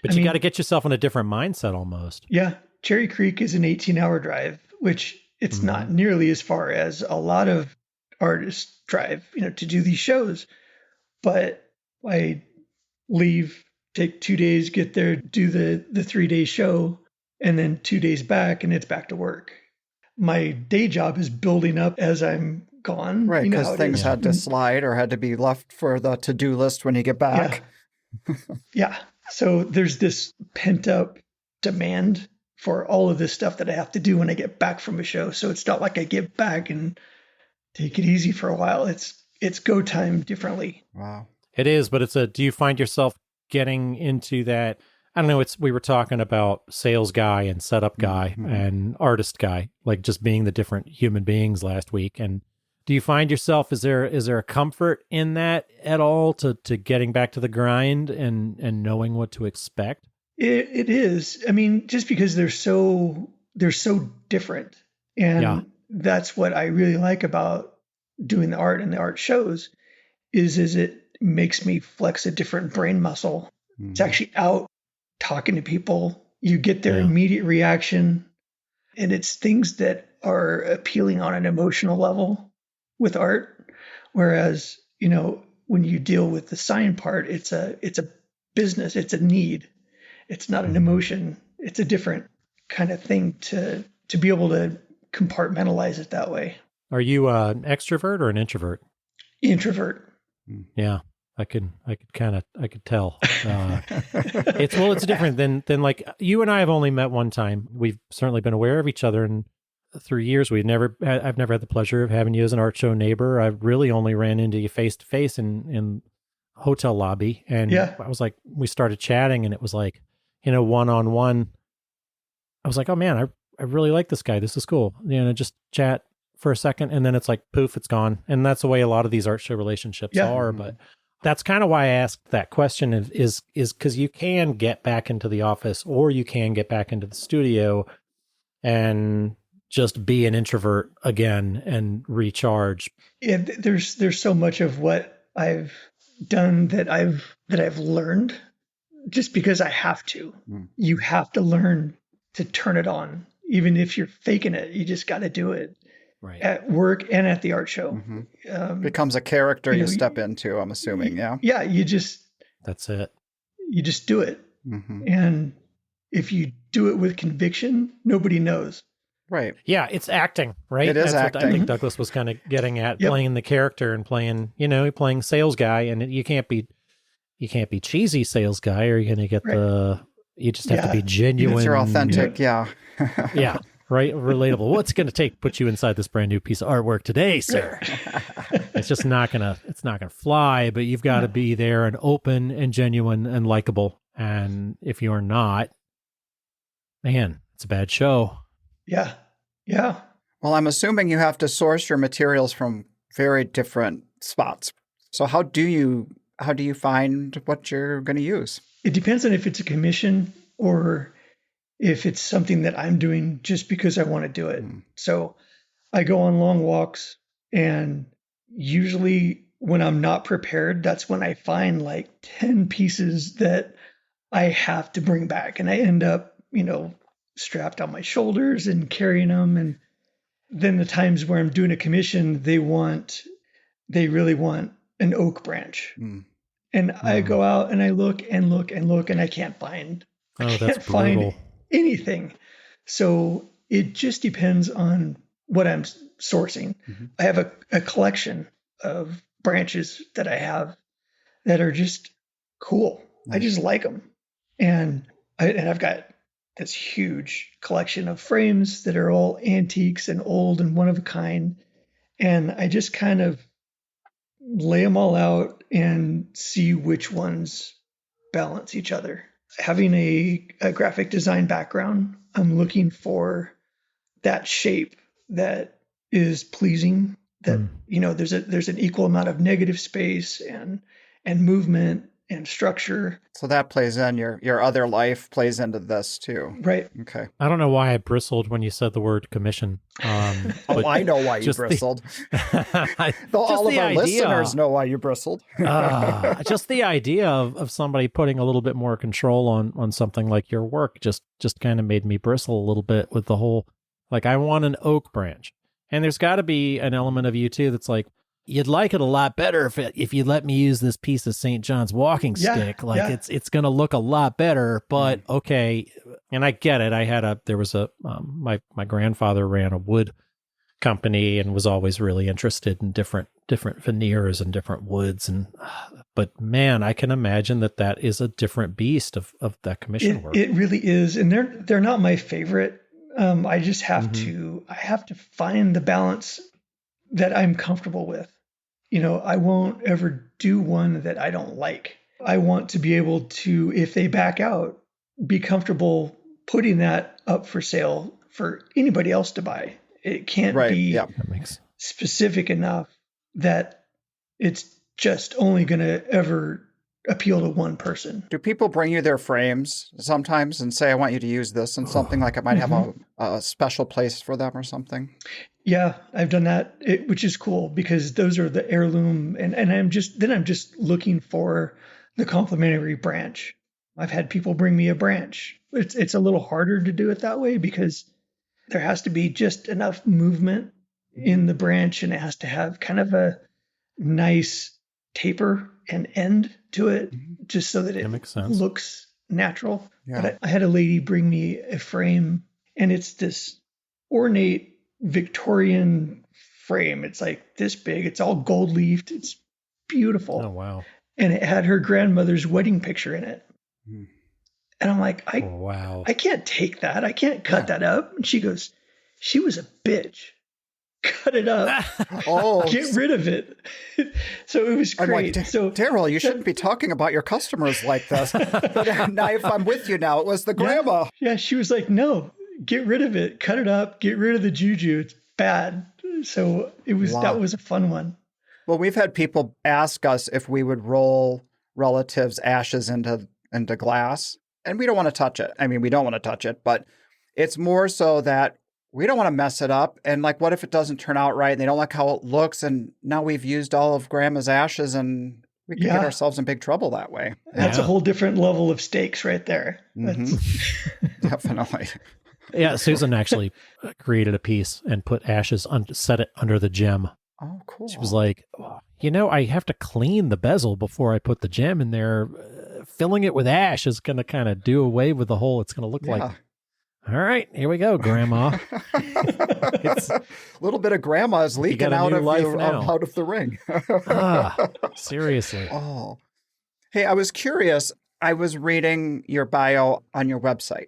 But you got to get yourself in a different mindset almost. Yeah. Cherry Creek is an 18-hour drive, which it's not nearly as far as a lot of artists drive, to do these shows. But I leave, take 2 days, get there, do the 3-day show, and then 2 days back, and it's back to work. My day job is building up as I'm gone. Right, because things had to slide or had to be left for the to-do list when you get back. Yeah. So there's this pent-up demand for all of this stuff that I have to do when I get back from a show. So it's not like I get back and take it easy for a while. It's go time differently. Wow. It is, but do you find yourself getting into that? I don't know. We were talking about sales guy and setup guy and artist guy, like just being the different human beings last week. And do you find yourself, is there a comfort in that at all to getting back to the grind and knowing what to expect? It is. I mean, just because they're so different. And that's what I really like about doing the art and the art shows is it makes me flex a different brain muscle. It's actually out talking to people. You get their immediate reaction, and it's things that are appealing on an emotional level with art. Whereas, when you deal with the sign part, it's a business, it's a need. It's not an emotion. It's a different kind of thing to be able to compartmentalize it that way. Are you an extrovert or an introvert? Introvert. Yeah. I could tell. It's different than like you and I have only met one time. We've certainly been aware of each other, and through years I've never had the pleasure of having you as an art show neighbor. I've really only ran into you face to face in hotel lobby, and I was like, we started chatting, and it was like, one-on-one. I was like, oh man, I really like this guy. This is cool. Just chat for a second, and then it's like poof, it's gone. And that's the way a lot of these art show relationships are. But that's kind of why I asked that question is because you can get back into the office or you can get back into the studio and just be an introvert again and recharge. Yeah, there's so much of what I've done that I've learned just because I have to. You have to learn to turn it on. Even if you're faking it, you just got to do it. Right. At work and at the art show. Becomes a character you step into, I'm assuming, yeah? Yeah, that's it. You just do it. And if you do it with conviction, nobody knows. Right. Yeah, it's acting, right? It is acting. What I think Douglas was kind of getting at, playing the character and playing sales guy, and you can't be cheesy sales guy, or you're going to get you just have to be genuine. You're authentic, yeah. Right, relatable. What's it going to take to put you inside this brand new piece of artwork today, sir? It's just not gonna fly. But you've got to be there and open and genuine and likable. And if you're not, man, it's a bad show. Yeah. Well, I'm assuming you have to source your materials from very different spots. So how do you find what you're going to use? It depends on if it's a commission or if it's something that I'm doing just because I want to do it. So I go on long walks, and usually when I'm not prepared, that's when I find like 10 pieces that I have to bring back. And I end up, strapped on my shoulders and carrying them. And then the times where I'm doing a commission, they really want an oak branch. And I go out and I look and look and look, and I can't find anything. So it just depends on what I'm sourcing. I have a collection of branches that I have that are just cool. I just like them. And I've got this huge collection of frames that are all antiques and old and one of a kind. And I just kind of lay them all out and see which ones balance each other. Having a graphic design background, I'm looking for that shape that is pleasing, that there's an equal amount of negative space and movement and structure. So that plays in your other life plays into this too. Right. Okay. I don't know why I bristled when you said the word commission. I know why you bristled. All of our listeners know why you bristled. Just the idea of somebody putting a little bit more control on something like your work just kind of made me bristle a little bit with the whole, like, I want an oak branch. And there's got to be an element of you too that's like, you'd like it a lot better if you let me use this piece of St. John's walking stick. It's going to look a lot better, but okay. And I get it. My grandfather ran a wood company and was always really interested in different veneers and different woods. But man, I can imagine that is a different beast of that commission work. It really is. And they're not my favorite. I just have to find the balance that I'm comfortable with. I won't ever do one that I don't like. I want to be able to, if they back out, be comfortable putting that up for sale for anybody else to buy. It can't be specific enough that it's just only going to ever appeal to one person. Do people bring you their frames sometimes and say, I want you to use this and something like it might have a special place for them or something? Yeah, I've done that, which is cool because those are the heirloom, and I'm just looking for the complementary branch. I've had people bring me a branch. It's a little harder to do it that way because there has to be just enough movement in the branch, and it has to have kind of a nice taper and end to it, just so that it makes sense. Looks natural. Yeah. But I had a lady bring me a frame, and it's this ornate Victorian frame. It's like this big. It's all gold leafed. It's beautiful. Oh, wow. And it had her grandmother's wedding picture in it. And I'm like, I can't take that. I can't cut that up. And she goes, she was a bitch. Cut it up. Get rid of it. So it was great. Like, so Darryl, you shouldn't be talking about your customers like this. But now if I'm with you now, it was the grandma. Yeah, she was like, no, get rid of it. Cut it up. Get rid of the juju. It's bad. So that was a fun one. Well, we've had people ask us if we would roll relatives' ashes into glass, and we don't want to touch it. I mean, we don't want to touch it, but it's more so that we don't want to mess it up. And like, what if it doesn't turn out right? And they don't like how it looks, and now we've used all of Grandma's ashes, and we could get ourselves in big trouble that way. That's a whole different level of stakes right there. Definitely. Yeah, Susan actually created a piece and put ashes, set it under the gem. Oh, cool. She was like, I have to clean the bezel before I put the gem in there. Filling it with ash is going to kind of do away with the hole. It's going to look like, all right, here we go, Grandma. It's a little bit of Grandma is leaking out of the ring. Seriously. Oh, hey, I was curious. I was reading your bio on your website,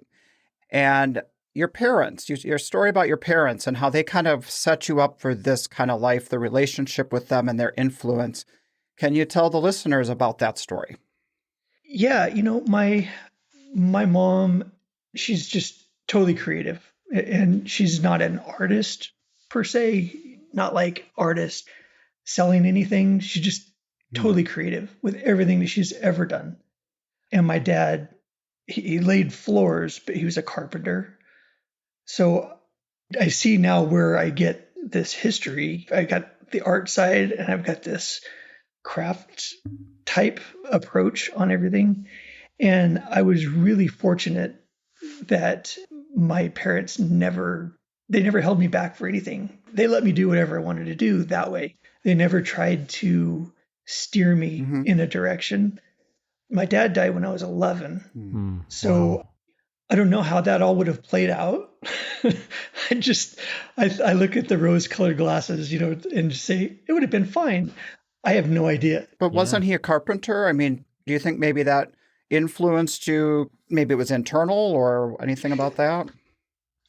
and your parents, your story about your parents and how they kind of set you up for this kind of life, the relationship with them and their influence. Can you tell the listeners about that story? Yeah, my mom, she's just totally creative, and she's not an artist per se, not like artist selling anything. She's just totally creative with everything that she's ever done. And my dad, he laid floors, but he was a carpenter. So I see now where I get this history. I got the art side, and I've got this craft type approach on everything. And I was really fortunate that my parents never held me back for anything. They let me do whatever I wanted to do that way. They never tried to steer me in a direction. My dad died when I was 11. So I don't know how that all would have played out. I look at the rose-colored glasses, and say it would have been fine. I have no idea. But wasn't he a carpenter? I mean, do you think maybe that influenced you? Maybe it was internal or anything about that?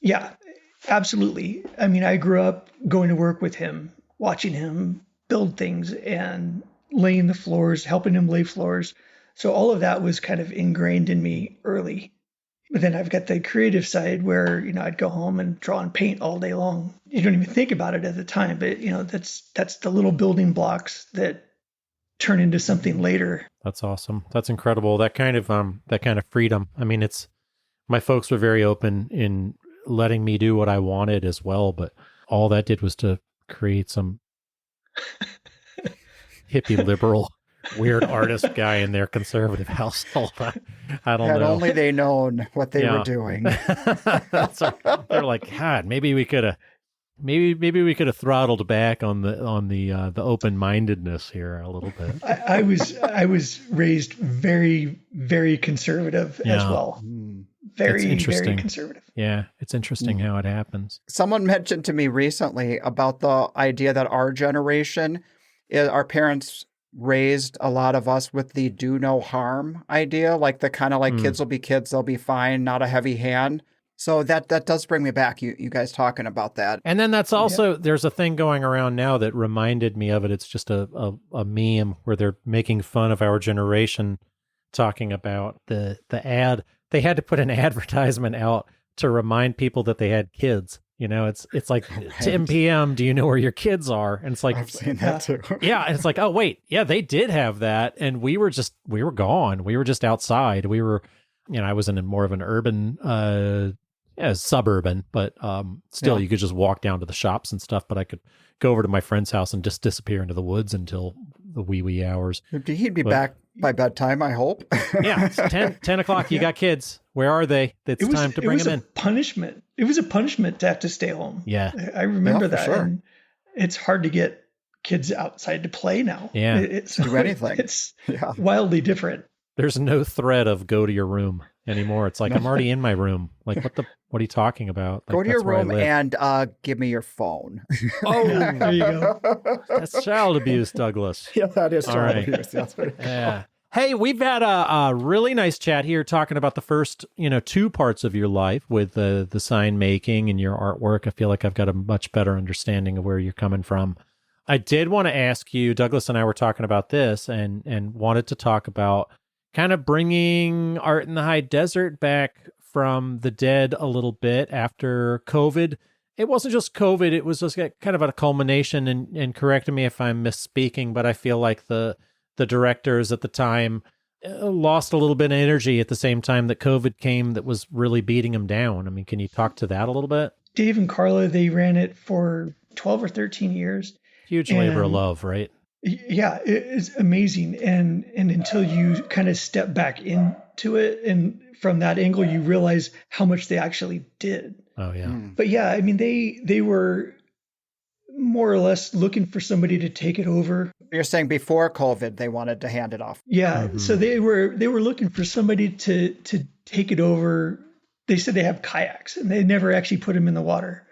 Yeah, absolutely. I mean, I grew up going to work with him, watching him build things and laying the floors, helping him lay floors. So all of that was kind of ingrained in me early. But then I've got the creative side where, I'd go home and draw and paint all day long. You don't even think about it at the time, but that's the little building blocks that turn into something later. That's awesome. That's incredible. That kind of freedom. I mean, my folks were very open in letting me do what I wanted as well, but all that did was to create some hippie liberal weird artist guy in their conservative household. I don't know. Had only they known what they were doing. So they're like, God, maybe we could have throttled back on the open-mindedness here a little bit. I was raised very, very conservative as well. Very, very conservative. Yeah, it's interesting how it happens. Someone mentioned to me recently about the idea that our generation, our parents raised a lot of us with the do no harm idea, like the kind of like kids will be kids, they'll be fine, not a heavy hand. So that does bring me back, you guys talking about that. And then that's also, there's a thing going around now that reminded me of it. It's just a meme where they're making fun of our generation, talking about the ad. They had to put an advertisement out to remind people that they had kids. It's like, right. 10 p.m., do you know where your kids are? And it's like, I've seen that too. Yeah. And it's like, oh, wait. Yeah, they did have that. And we were gone. We were just outside. We were, I was in more of an urban, suburban, but still you could just walk down to the shops and stuff. But I could go over to my friend's house and just disappear into the woods until the wee hours. He'd be back by bedtime, I hope. Yeah, it's 10 o'clock. You got kids. Where are they? It's time to bring them in. It was a punishment to have to stay home. Yeah. I remember that. Sure. And it's hard to get kids outside to play now. Yeah. Do anything. It's wildly different. There's no threat of go to your room anymore. It's like, I'm already in my room. Like, what are you talking about? Like, go to your room and give me your phone. Oh, there you go. That's child abuse, Douglas. Yeah, that is child abuse. That's right. Yeah. Hey, we've had a really nice chat here talking about the first, 2 parts of your life with the sign making and your artwork. I feel like I've got a much better understanding of where you're coming from. I did want to ask you, Douglas and I were talking about this and wanted to talk about kind of bringing art in the high desert back from the dead a little bit after COVID. it wasn't just COVID. It was just kind of a culmination, and correct me if I'm misspeaking, but I feel like the directors at the time lost a little bit of energy at the same time that COVID came that was really beating them down. I mean, can you talk to that a little bit? Dave and Carla, they ran it for 12 or 13 years. Huge labor of love, right? Yeah, it's amazing. And until you kind of step back into it, and from that angle, you realize how much they actually did. Oh, yeah. But yeah, I mean, they were more or less looking for somebody to take it over. You're saying before COVID, they wanted to hand it off. Yeah. Mm-hmm. So they were looking for somebody to take it over. They said they have kayaks, and they never actually put them in the water.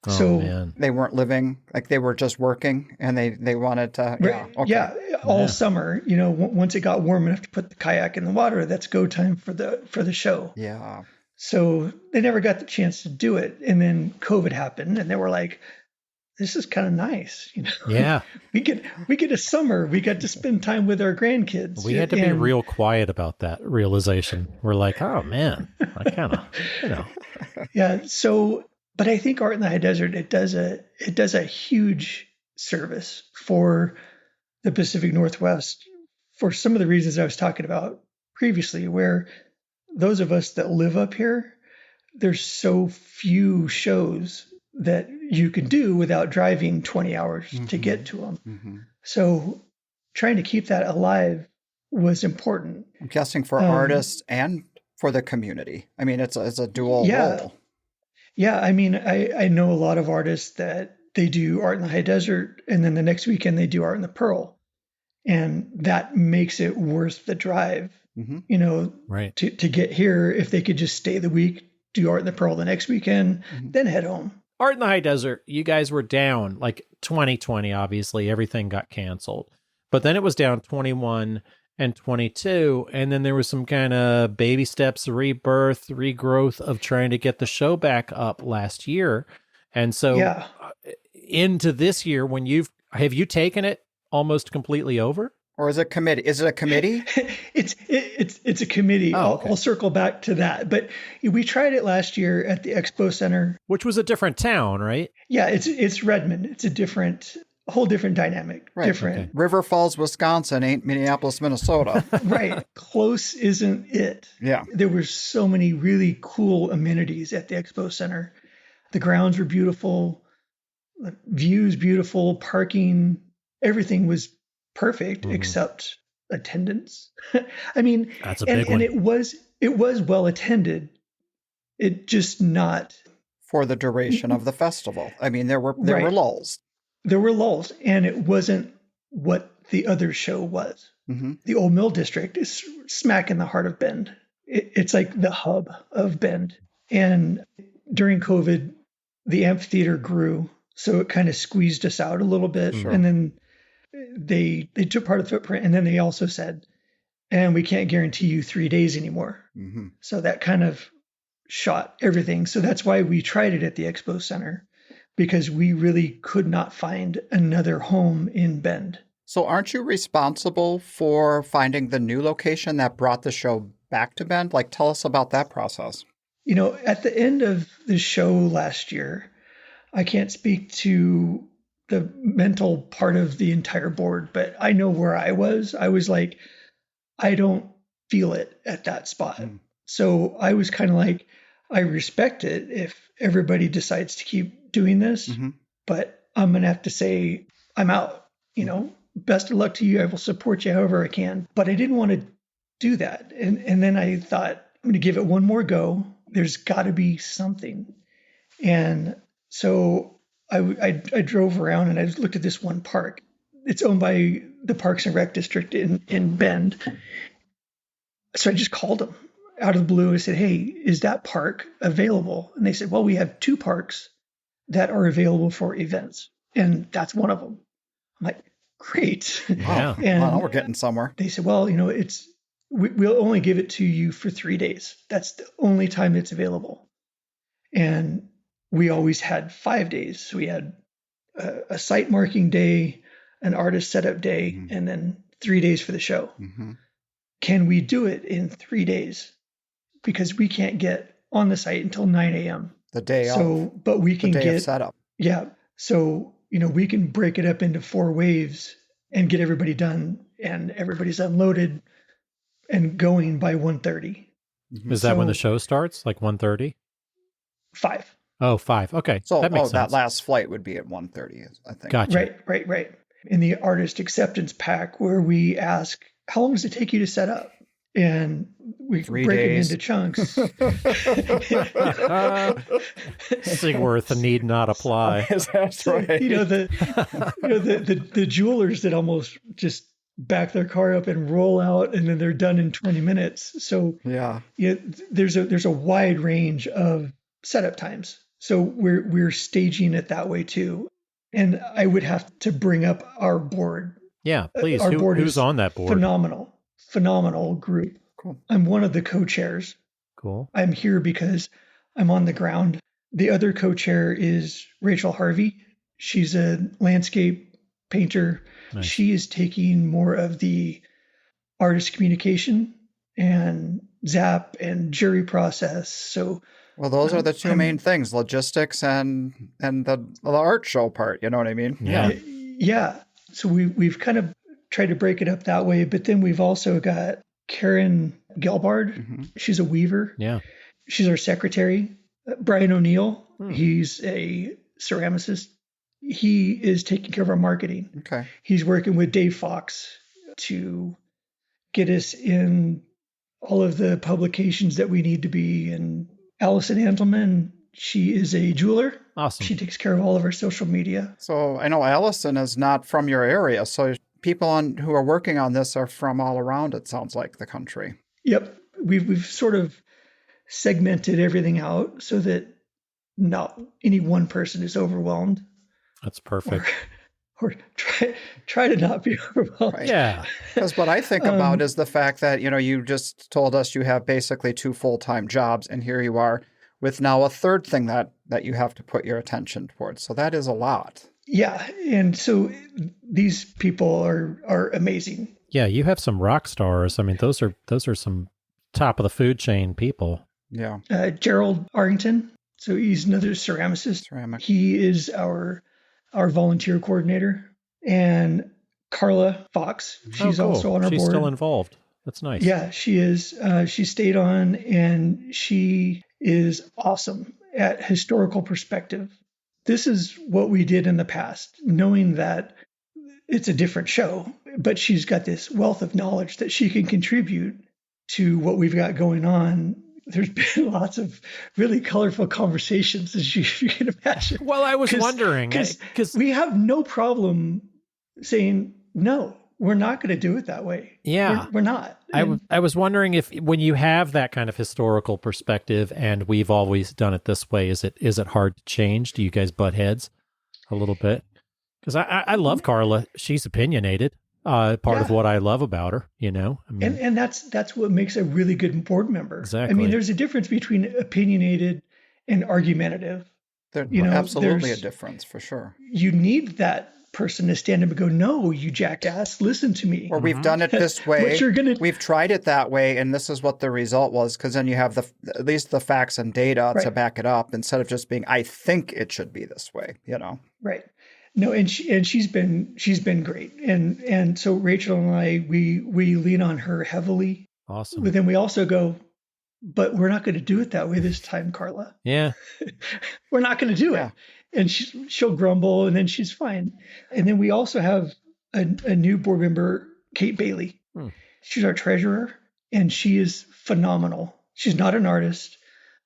Oh, so man. They weren't living, like they were just working, and they wanted to, all summer, once it got warm enough to put the kayak in the water, that's go time for the show. Yeah. So they never got the chance to do it. And then COVID happened, and they were like, this is kind of nice. Yeah. we get a summer. We got to spend time with our grandkids. We had to be real quiet about that realization. We're like, oh man, I kind of, Yeah. So, but I think Art in the High Desert, it does a huge service for the Pacific Northwest for some of the reasons I was talking about previously, where those of us that live up here, there's so few shows that you can do without driving 20 hours to get to them. Mm-hmm. So trying to keep that alive was important. I'm guessing for artists and for the community. I mean, it's a dual role. Yeah, I mean, I know a lot of artists that they do Art in the High Desert, and then the next weekend they do Art in the Pearl. And that makes it worth the drive, right. to get here. If they could just stay the week, do Art in the Pearl the next weekend, then head home. Art in the High Desert, you guys were down, like 2020, obviously, everything got canceled. But then it was down 21 and 22, and then there was some kind of baby steps, rebirth, regrowth of trying to get the show back up last year. And so into this year, have you taken it almost completely over? Or is it committee? Is it a committee? It's a committee. Okay. I'll circle back to that. But we tried it last year at the Expo Center, which was a different town, right? Yeah, it's Redmond. It's a whole different dynamic. Right. Different. Okay. River Falls, Wisconsin ain't Minneapolis, Minnesota. Right. Close isn't it? Yeah. There were so many really cool amenities at the Expo Center. The grounds were beautiful, the views beautiful, parking, everything was perfect except attendance. I mean, that's a big one. And it was well attended. It just not for the duration of the festival. I mean, there were lulls. There were lulls, and it wasn't what the other show was. Mm-hmm. The Old Mill District is smack in the heart of Bend. It's like the hub of Bend. And during COVID, the amphitheater grew, so it kind of squeezed us out a little bit. Sure. And then they took part of the footprint, and then they also said, and we can't guarantee you 3 days anymore. Mm-hmm. So that kind of shot everything. So that's why we tried it at the Expo Center, because we really could not find another home in Bend. So aren't you responsible for finding the new location that brought the show back to Bend? Like, tell us about that process. At the end of the show last year, I can't speak to the mental part of the entire board, but I know where I was. I was like, I don't feel it at that spot. So I was kind of like, I respect it if everybody decides to keep doing this, but I'm going to have to say, I'm out. Best of luck to you. I will support you however I can. But I didn't want to do that. And then I thought, I'm going to give it one more go. There's got to be something. And so I drove around and I looked at this one park. It's owned by the Parks and Rec District in Bend. So I just called them out of the blue. I said, hey, is that park available? And they said, well, we have 2 parks that are available for events, and that's one of them. I'm like, great. Yeah. And well, we're getting somewhere. They said, well, we'll only give it to you for 3 days. That's the only time it's available. And we always had 5 days. So we had a site marking day, an artist setup day, and then 3 days for the show. Mm-hmm. Can we do it in 3 days? Because we can't get on the site until 9 a.m. The day So, of. but we The can day of setup. yeah. So, we can break it up into 4 waves and get everybody done, and everybody's unloaded and going by 1:30. Is that when the show starts? Like 1:30? 5. Oh, 5. Okay. So, that makes sense. that last flight would be at 1:30, I think. Gotcha. Right. In the artist acceptance pack, where we ask, how long does it take you to set up? And we 3 break days. them into chunks. Sigworth need not apply. That's right. The jewelers that almost just back their car up and roll out, and then they're done in 20 minutes. So yeah, there's a wide range of setup times. So we're staging it that way too. And I would have to bring up our board. Yeah, please. Our board who's is on that board? Phenomenal group. Cool. I'm one of the co-chairs. Cool. I'm here because I'm on the ground. The other co-chair is Rachel Harvey. She's a landscape painter. Nice. She is taking more of the artist communication and Zap and jury process. So, well, those are the two main things: logistics and the art show part. You know what I mean? Yeah. Yeah. So we've kind of tried to break it up that way, but then we've also got Karen Gelbard. Mm-hmm. She's a weaver. Yeah. She's our secretary. Brian O'Neill. He's a ceramicist. He is taking care of our marketing. Okay. He's working with Dave Fox to get us in all of the publications that we need to be. And Allison Antelman, she is a jeweler. Awesome. She takes care of all of our social media. So I know Allison is not from your area, so people who are working on this are from all around, it sounds like, the country. Yep. We've sort of segmented everything out so that not any one person is overwhelmed. That's perfect. Or try to not be overwhelmed. Right. Yeah. Because what I think about is the fact that, you just told us you have basically 2 full-time jobs, and here you are with now a third thing that you have to put your attention towards. So that is a lot. Yeah. And so these people are amazing. Yeah, you have some rock stars. I mean, those are some top of the food chain people. Yeah. Gerald Arrington. So he's another ceramicist. Ceramic. He is our volunteer coordinator. And Carla Fox. She's cool. also on our board. She's still involved. That's nice. Yeah, she is. She stayed on, and she is awesome at historical perspective. This is what we did in the past, knowing that it's a different show, but she's got this wealth of knowledge that she can contribute to what we've got going on. There's been lots of really colorful conversations, as you can imagine. Well, I was wondering, because we have no problem saying, no, we're not going to do it that way. Yeah. We're not. I was wondering if when you have that kind of historical perspective and we've always done it this way, is it hard to change? Do you guys butt heads a little bit? Because I love Carla. She's opinionated. Part of what I love about her, I mean, and that's what makes a really good board member. Exactly. I mean, there's a difference between opinionated and argumentative. There's absolutely a difference, for sure. You need that person to stand up and go, no, you jackass, listen to me. Or we've done it this way. We've tried it that way, and this is what the result was, because then you have at least the facts and data to back it up, instead of just being, I think it should be this way, Right. No, and she's been great. And so Rachel and I, we lean on her heavily. Awesome. But then we also go, but we're not going to do it that way this time, Carla. Yeah. We're not going to do it. And she'll grumble, and then she's fine. And then we also have a new board member, Kate Bailey. She's our treasurer, and she is phenomenal. She's not an artist,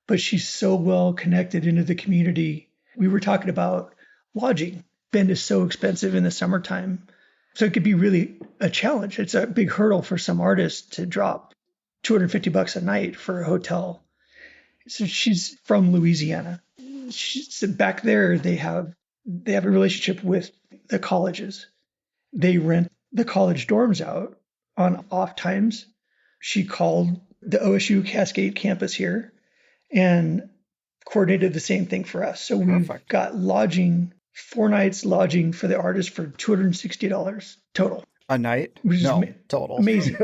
but she's so well connected into the community. We were talking about lodging. Bend is so expensive in the summertime. So it could be really a challenge. It's a big hurdle for some artists to drop $250 a night for a hotel. So she's from Louisiana. She's back there. They have a relationship with the colleges. They rent the college dorms out on off times. She called the OSU Cascade campus here and coordinated the same thing for us. So we've got lodging, 4 nights lodging for the artist for $260 total. A night? No, total. Amazing.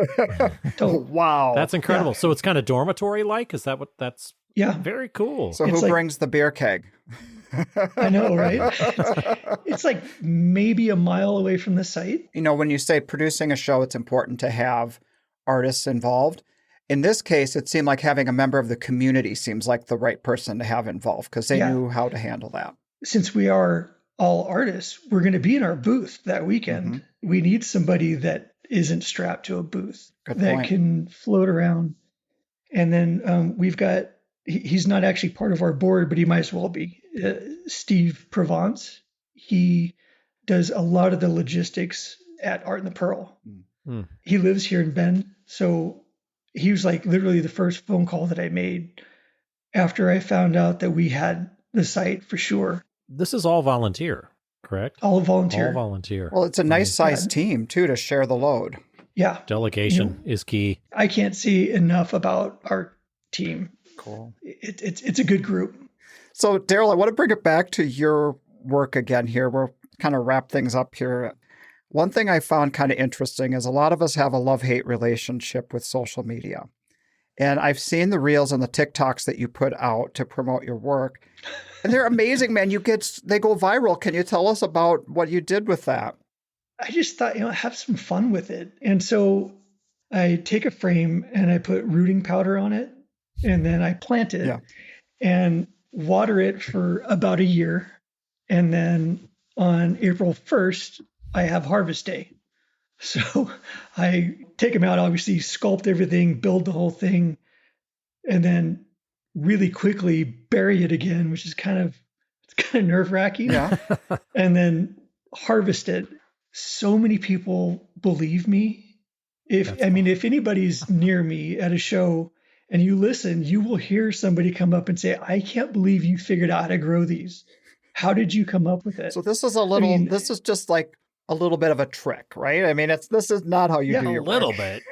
Total. Wow. That's incredible. Yeah. So it's kind of dormitory-like? Is that what that's Yeah. Very cool. So who brings the beer keg? I know, right? It's like maybe a mile away from the site. You know, when you say producing a show, it's important to have artists involved. In this case, it seemed like having a member of the community seems like the right person to have involved because they knew how to handle that. Since we are all artists, we're going to be in our booth that weekend. Mm-hmm. We need somebody that isn't strapped to a booth, that can float around. And then we've got, he's not actually part of our board, but he might as well be. Steve Provence. He does a lot of the logistics at Art in the Pearl. Mm-hmm. He lives here in Bend. So he was like literally the first phone call that I made after I found out that we had the site for sure. This is all volunteer, correct? All volunteer. All volunteer. Well, it's a nice sized team too to share the load. Yeah. Delegation is key. I can't say enough about our team. Cool. It's a good group. So, Darryl, I want to bring it back to your work again here. We'll kind of wrap things up here. One thing I found kind of interesting is a lot of us have a love-hate relationship with social media. And I've seen the reels and the TikToks that you put out to promote your work. And they're amazing, man. They go viral. Can you tell us about what you did with that? I just thought, have some fun with it. And so I take a frame and I put rooting powder on it, and then I plant it and water it for about a year. And then on April 1st, I have harvest day. So I take them out, obviously sculpt everything, build the whole thing, and then really quickly bury it again, which is kind of nerve-wracking. Yeah. And then harvest it. So many people believe me. If anybody's near me at a show and you listen, you will hear somebody come up and say, I can't believe you figured out how to grow these. How did you come up with it? So this is this is just like a little bit of a trick, right? I mean, this is not how you do your work. A little bit.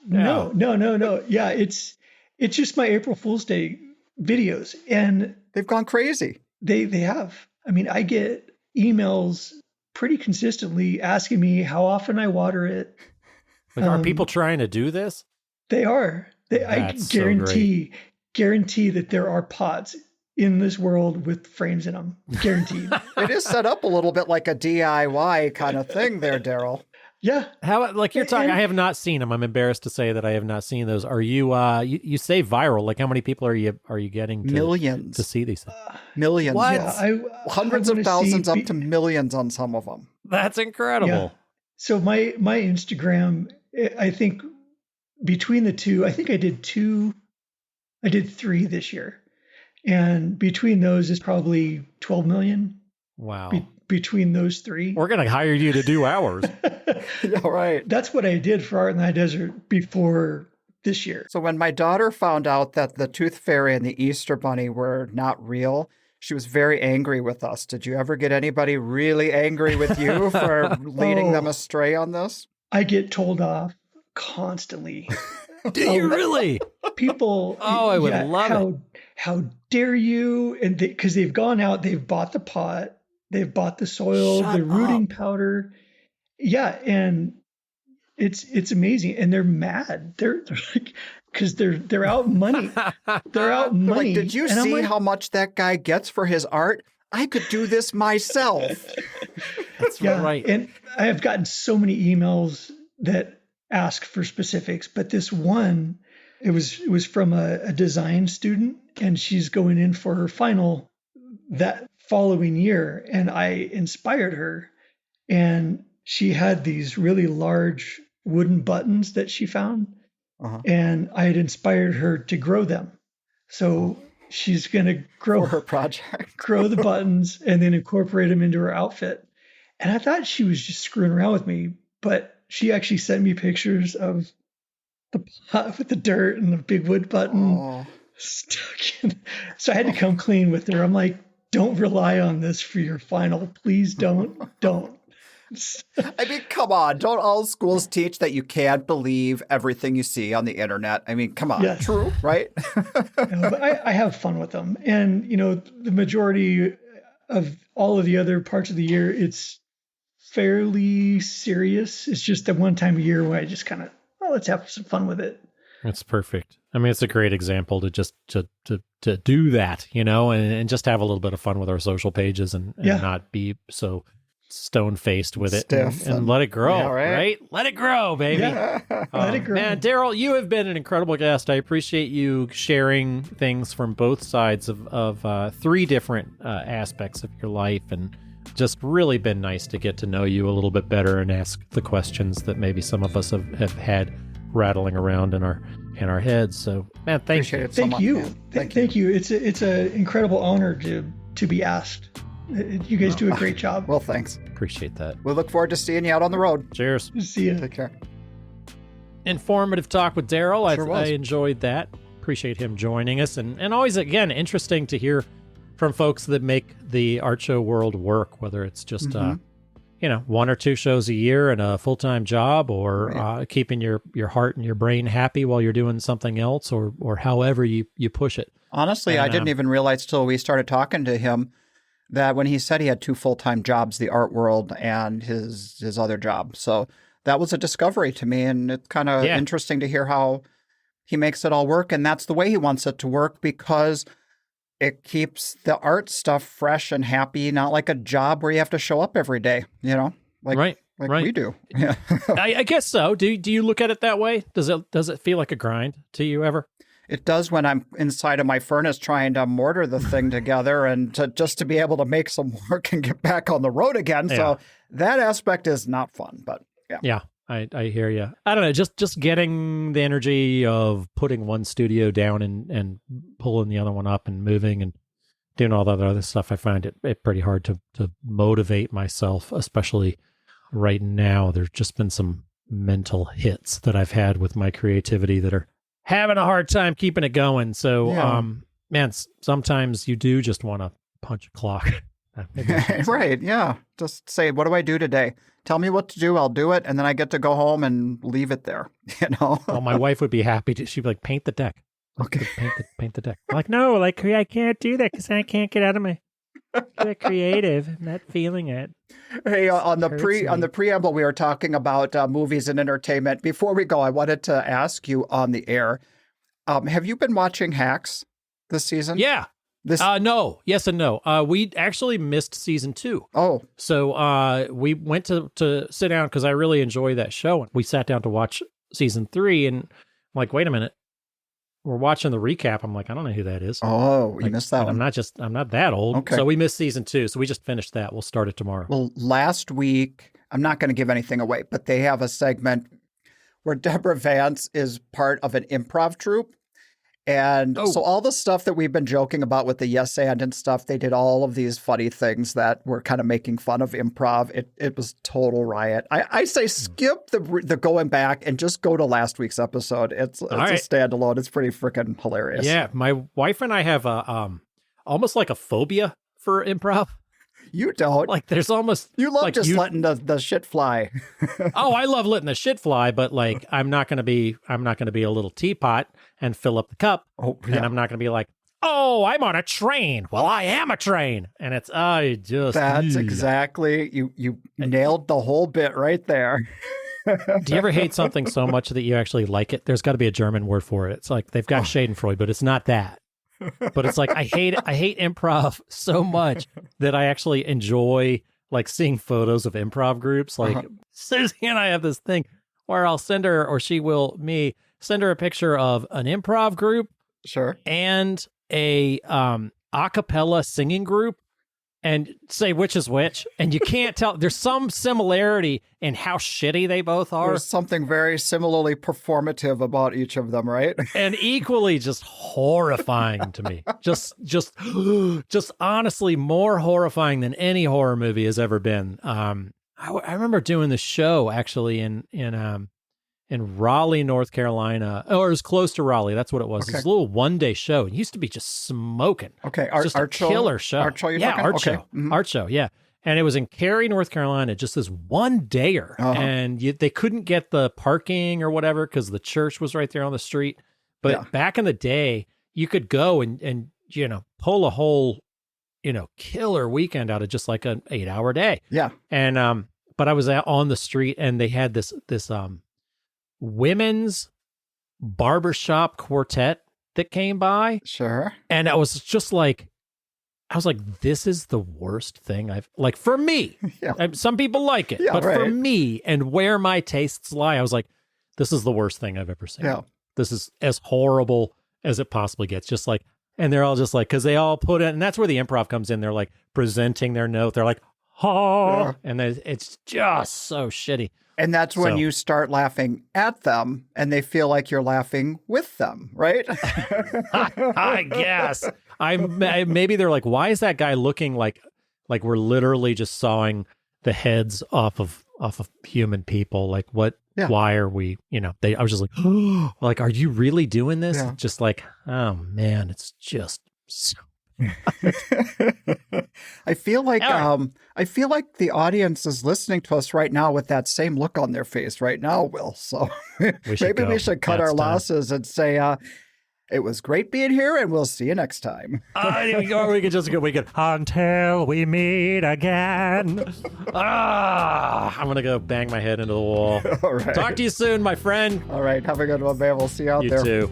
Yeah. No. Yeah, it's just my April Fool's Day videos, and they've gone crazy. They have. I mean, I get emails pretty consistently asking me how often I water it. Like, are people trying to do this? They are. I guarantee that there are pots in this world with frames in them. Guaranteed. It is set up a little bit like a DIY kind of thing there, Darryl. Yeah. How, like you're talking, I have not seen them. I'm embarrassed to say that I have not seen those. Are you, you say viral, like how many people are you getting millions to see these things? Millions. What? Yeah, hundreds of thousands up to millions on some of them. That's incredible. Yeah. So my Instagram, I think between the two, I think I did 3 this year. And between those is probably 12 million. Wow. Between those 3. We're going to hire you to do ours. Yeah, right. That's what I did for Art in the High Desert before this year. So when my daughter found out that the Tooth Fairy and the Easter Bunny were not real, she was very angry with us. Did you ever get anybody really angry with you for leading them astray on this? I get told off constantly. Do you really? People. Oh, I would love it. How dare you? And because they've gone out, they've bought the pot, they've bought the soil, the rooting powder. Yeah, and it's amazing, and they're mad. They're like, because they're out money. They're out money. Like, did you see how much that guy gets for his art? I could do this myself. That's right. And I have gotten so many emails that ask for specifics, but this one, it was from a design student, and she's going in for her final that following year, and I inspired her, and she had these really large wooden buttons that she found, and I had inspired her to grow them. So she's going to grow for her project, grow the buttons, and then incorporate them into her outfit. And I thought she was just screwing around with me, but she actually sent me pictures of the pot with the dirt and the big wood button stuck in. So I had to come clean with her. I'm like, don't rely on this for your final. Please don't. I mean, come on. Don't all schools teach that you can't believe everything you see on the internet? I mean, come on. Yeah. True, right? But I have fun with them. And, the majority of all of the other parts of the year, it's fairly serious. It's just that one time a year where I just kind of, let's have some fun with it. It's perfect. I mean, it's a great example to just to do that, and just have a little bit of fun with our social pages and not be so stone-faced with it and let it grow, right? Let it grow, baby. Yeah. Let it grow. Man, Darryl, you have been an incredible guest. I appreciate you sharing things from both sides of 3 different aspects of your life, and just really been nice to get to know you a little bit better and ask the questions that maybe some of us have had rattling around in our heads. So, man, thank you. Thank you. Thank you. It's an incredible honor to be asked. You guys do a great job. Well, thanks. Appreciate that. We look forward to seeing you out on the road. Cheers. See you. Take care. Informative talk with Darryl. Sure I enjoyed that. Appreciate him joining us. And always, again, interesting to hear from folks that make the art show world work, whether it's just, 1 or 2 shows a year and a full-time job, or keeping your heart and your brain happy while you're doing something else, or however you push it. Honestly, I didn't even realize till we started talking to him that when he said he had 2 full-time jobs, the art world and his other job. So that was a discovery to me, and it's kind of interesting to hear how he makes it all work. And that's the way he wants it to work, because it keeps the art stuff fresh and happy, not like a job where you have to show up every day, like we do. Yeah. I guess so. Do you look at it that way? Does it feel like a grind to you ever? It does when I'm inside of my furnace trying to mortar the thing together and to be able to make some work and get back on the road again. Yeah. So that aspect is not fun, but yeah. Yeah, I hear you. I don't know, just getting the energy of putting one studio down and pulling the other one up and moving and doing all that other stuff. I find it pretty hard to motivate myself, especially right now. There's just been some mental hits that I've had with my creativity that are having a hard time keeping it going. So, man, sometimes you do just want to punch a clock. Right, yeah. Just say, what do I do today? Tell me what to do, I'll do it, and then I get to go home and leave it there, Well, my wife would be happy. She'd be like, paint the deck. Okay. Paint the deck. I'm like, no, I can't do that because I can't get out of my creative. I'm not feeling it. Hey, on the preamble, we were talking about movies and entertainment. Before we go, I wanted to ask you on the air, have you been watching Hacks this season? Yeah. No. Yes and no. We actually missed season 2. Oh. So we went to sit down because I really enjoy that show. We sat down to watch season 3, and I'm like, wait a minute. We're watching the recap. I'm like, I don't know who that is. Oh, you missed that one. I'm not that old. Okay. So we missed season 2. So we just finished that. We'll start it tomorrow. Well, last week, I'm not going to give anything away, but they have a segment where Deborah Vance is part of an improv troupe. And so all the stuff that we've been joking about with the yes and stuff, they did all of these funny things that were kind of making fun of improv. It was total riot. I say skip the going back and just go to last week's episode. It's a standalone. It's pretty freaking hilarious. Yeah, my wife and I have a almost like a phobia for improv. You don't. Like there's almost you love like just letting the shit fly. Oh, I love letting the shit fly, but like I'm not gonna be a little teapot and fill up the cup. Oh, yeah. And I'm not gonna be like, oh, I'm on a train. Well, I am a train. And it's that's exactly you nailed the whole bit right there. Do you ever hate something so much that you actually like it? There's got to be a German word for it. It's like they've got Schadenfreude, but it's not that. But it's like I hate improv so much that I actually enjoy like seeing photos of improv groups. Like Susie and I have this thing where I'll send her, or she will send her a picture of an improv group, sure, and a a cappella singing group, and say which is which, and you can't tell. There's some similarity in how shitty they both are. There's something very similarly performative about each of them, right? And equally just horrifying to me. Just honestly more horrifying than any horror movie has ever been. I remember doing the show actually in Raleigh, North Carolina, or it was close to Raleigh. That's what it was. Okay. It was a little one-day show. It used to be just smoking. Okay, just a killer show. Art show, art show. Mm-hmm. Art show, yeah. And it was in Cary, North Carolina, just this one-dayer. And they couldn't get the parking or whatever because the church was right there on the street. But back in the day, you could go and pull a whole, killer weekend out of just like an 8-hour day. Yeah. And but I was out on the street and they had this women's barbershop quartet that came by. Sure. And I was just like, this is the worst thing I've, like, for me. Yeah. Some people like it, Yeah, but for right. me and where my tastes lie, I was like, this is the worst thing I've ever seen. Yeah. This is as horrible as it possibly gets. Just like, and they're all just like, because they all put it, and that's where the improv comes in. They're like presenting their note. They're like, oh, Yeah. and then it's just so shitty. And that's when So- you start laughing at them and they feel like you're laughing with them, right? I guess. Maybe they're like, why is that guy looking like we're literally just sawing the heads off of human people? Like, what? Yeah. Why are we? I was just like, oh, like, are you really doing this? Yeah. Just like, oh man, it's just so. I feel like All the audience is listening to us right now with that same look on their face right now, Will. So maybe we should cut our losses and say, it was great being here, and we'll see you next time. Or we could until we meet again. I'm gonna go bang my head into the wall. All right. Talk to you soon, my friend. All right. Have a good one, man. We'll see you out You there. too.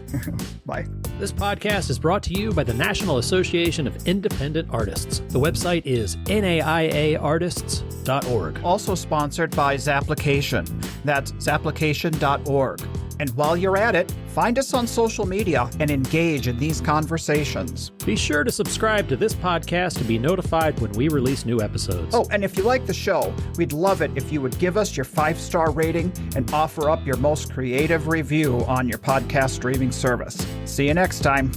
Bye. This podcast is brought to you by the National Association of Independent Artists. The website is naiaartists.org. Also sponsored by Zapplication. That's zapplication.org. And while you're at it, find us on social media and engage in these conversations. Be sure to subscribe to this podcast to be notified when we release new episodes. Oh, and if you like the show, we'd love it if you would give us your 5-star rating and offer up your most creative review on your podcast streaming service. See you next time.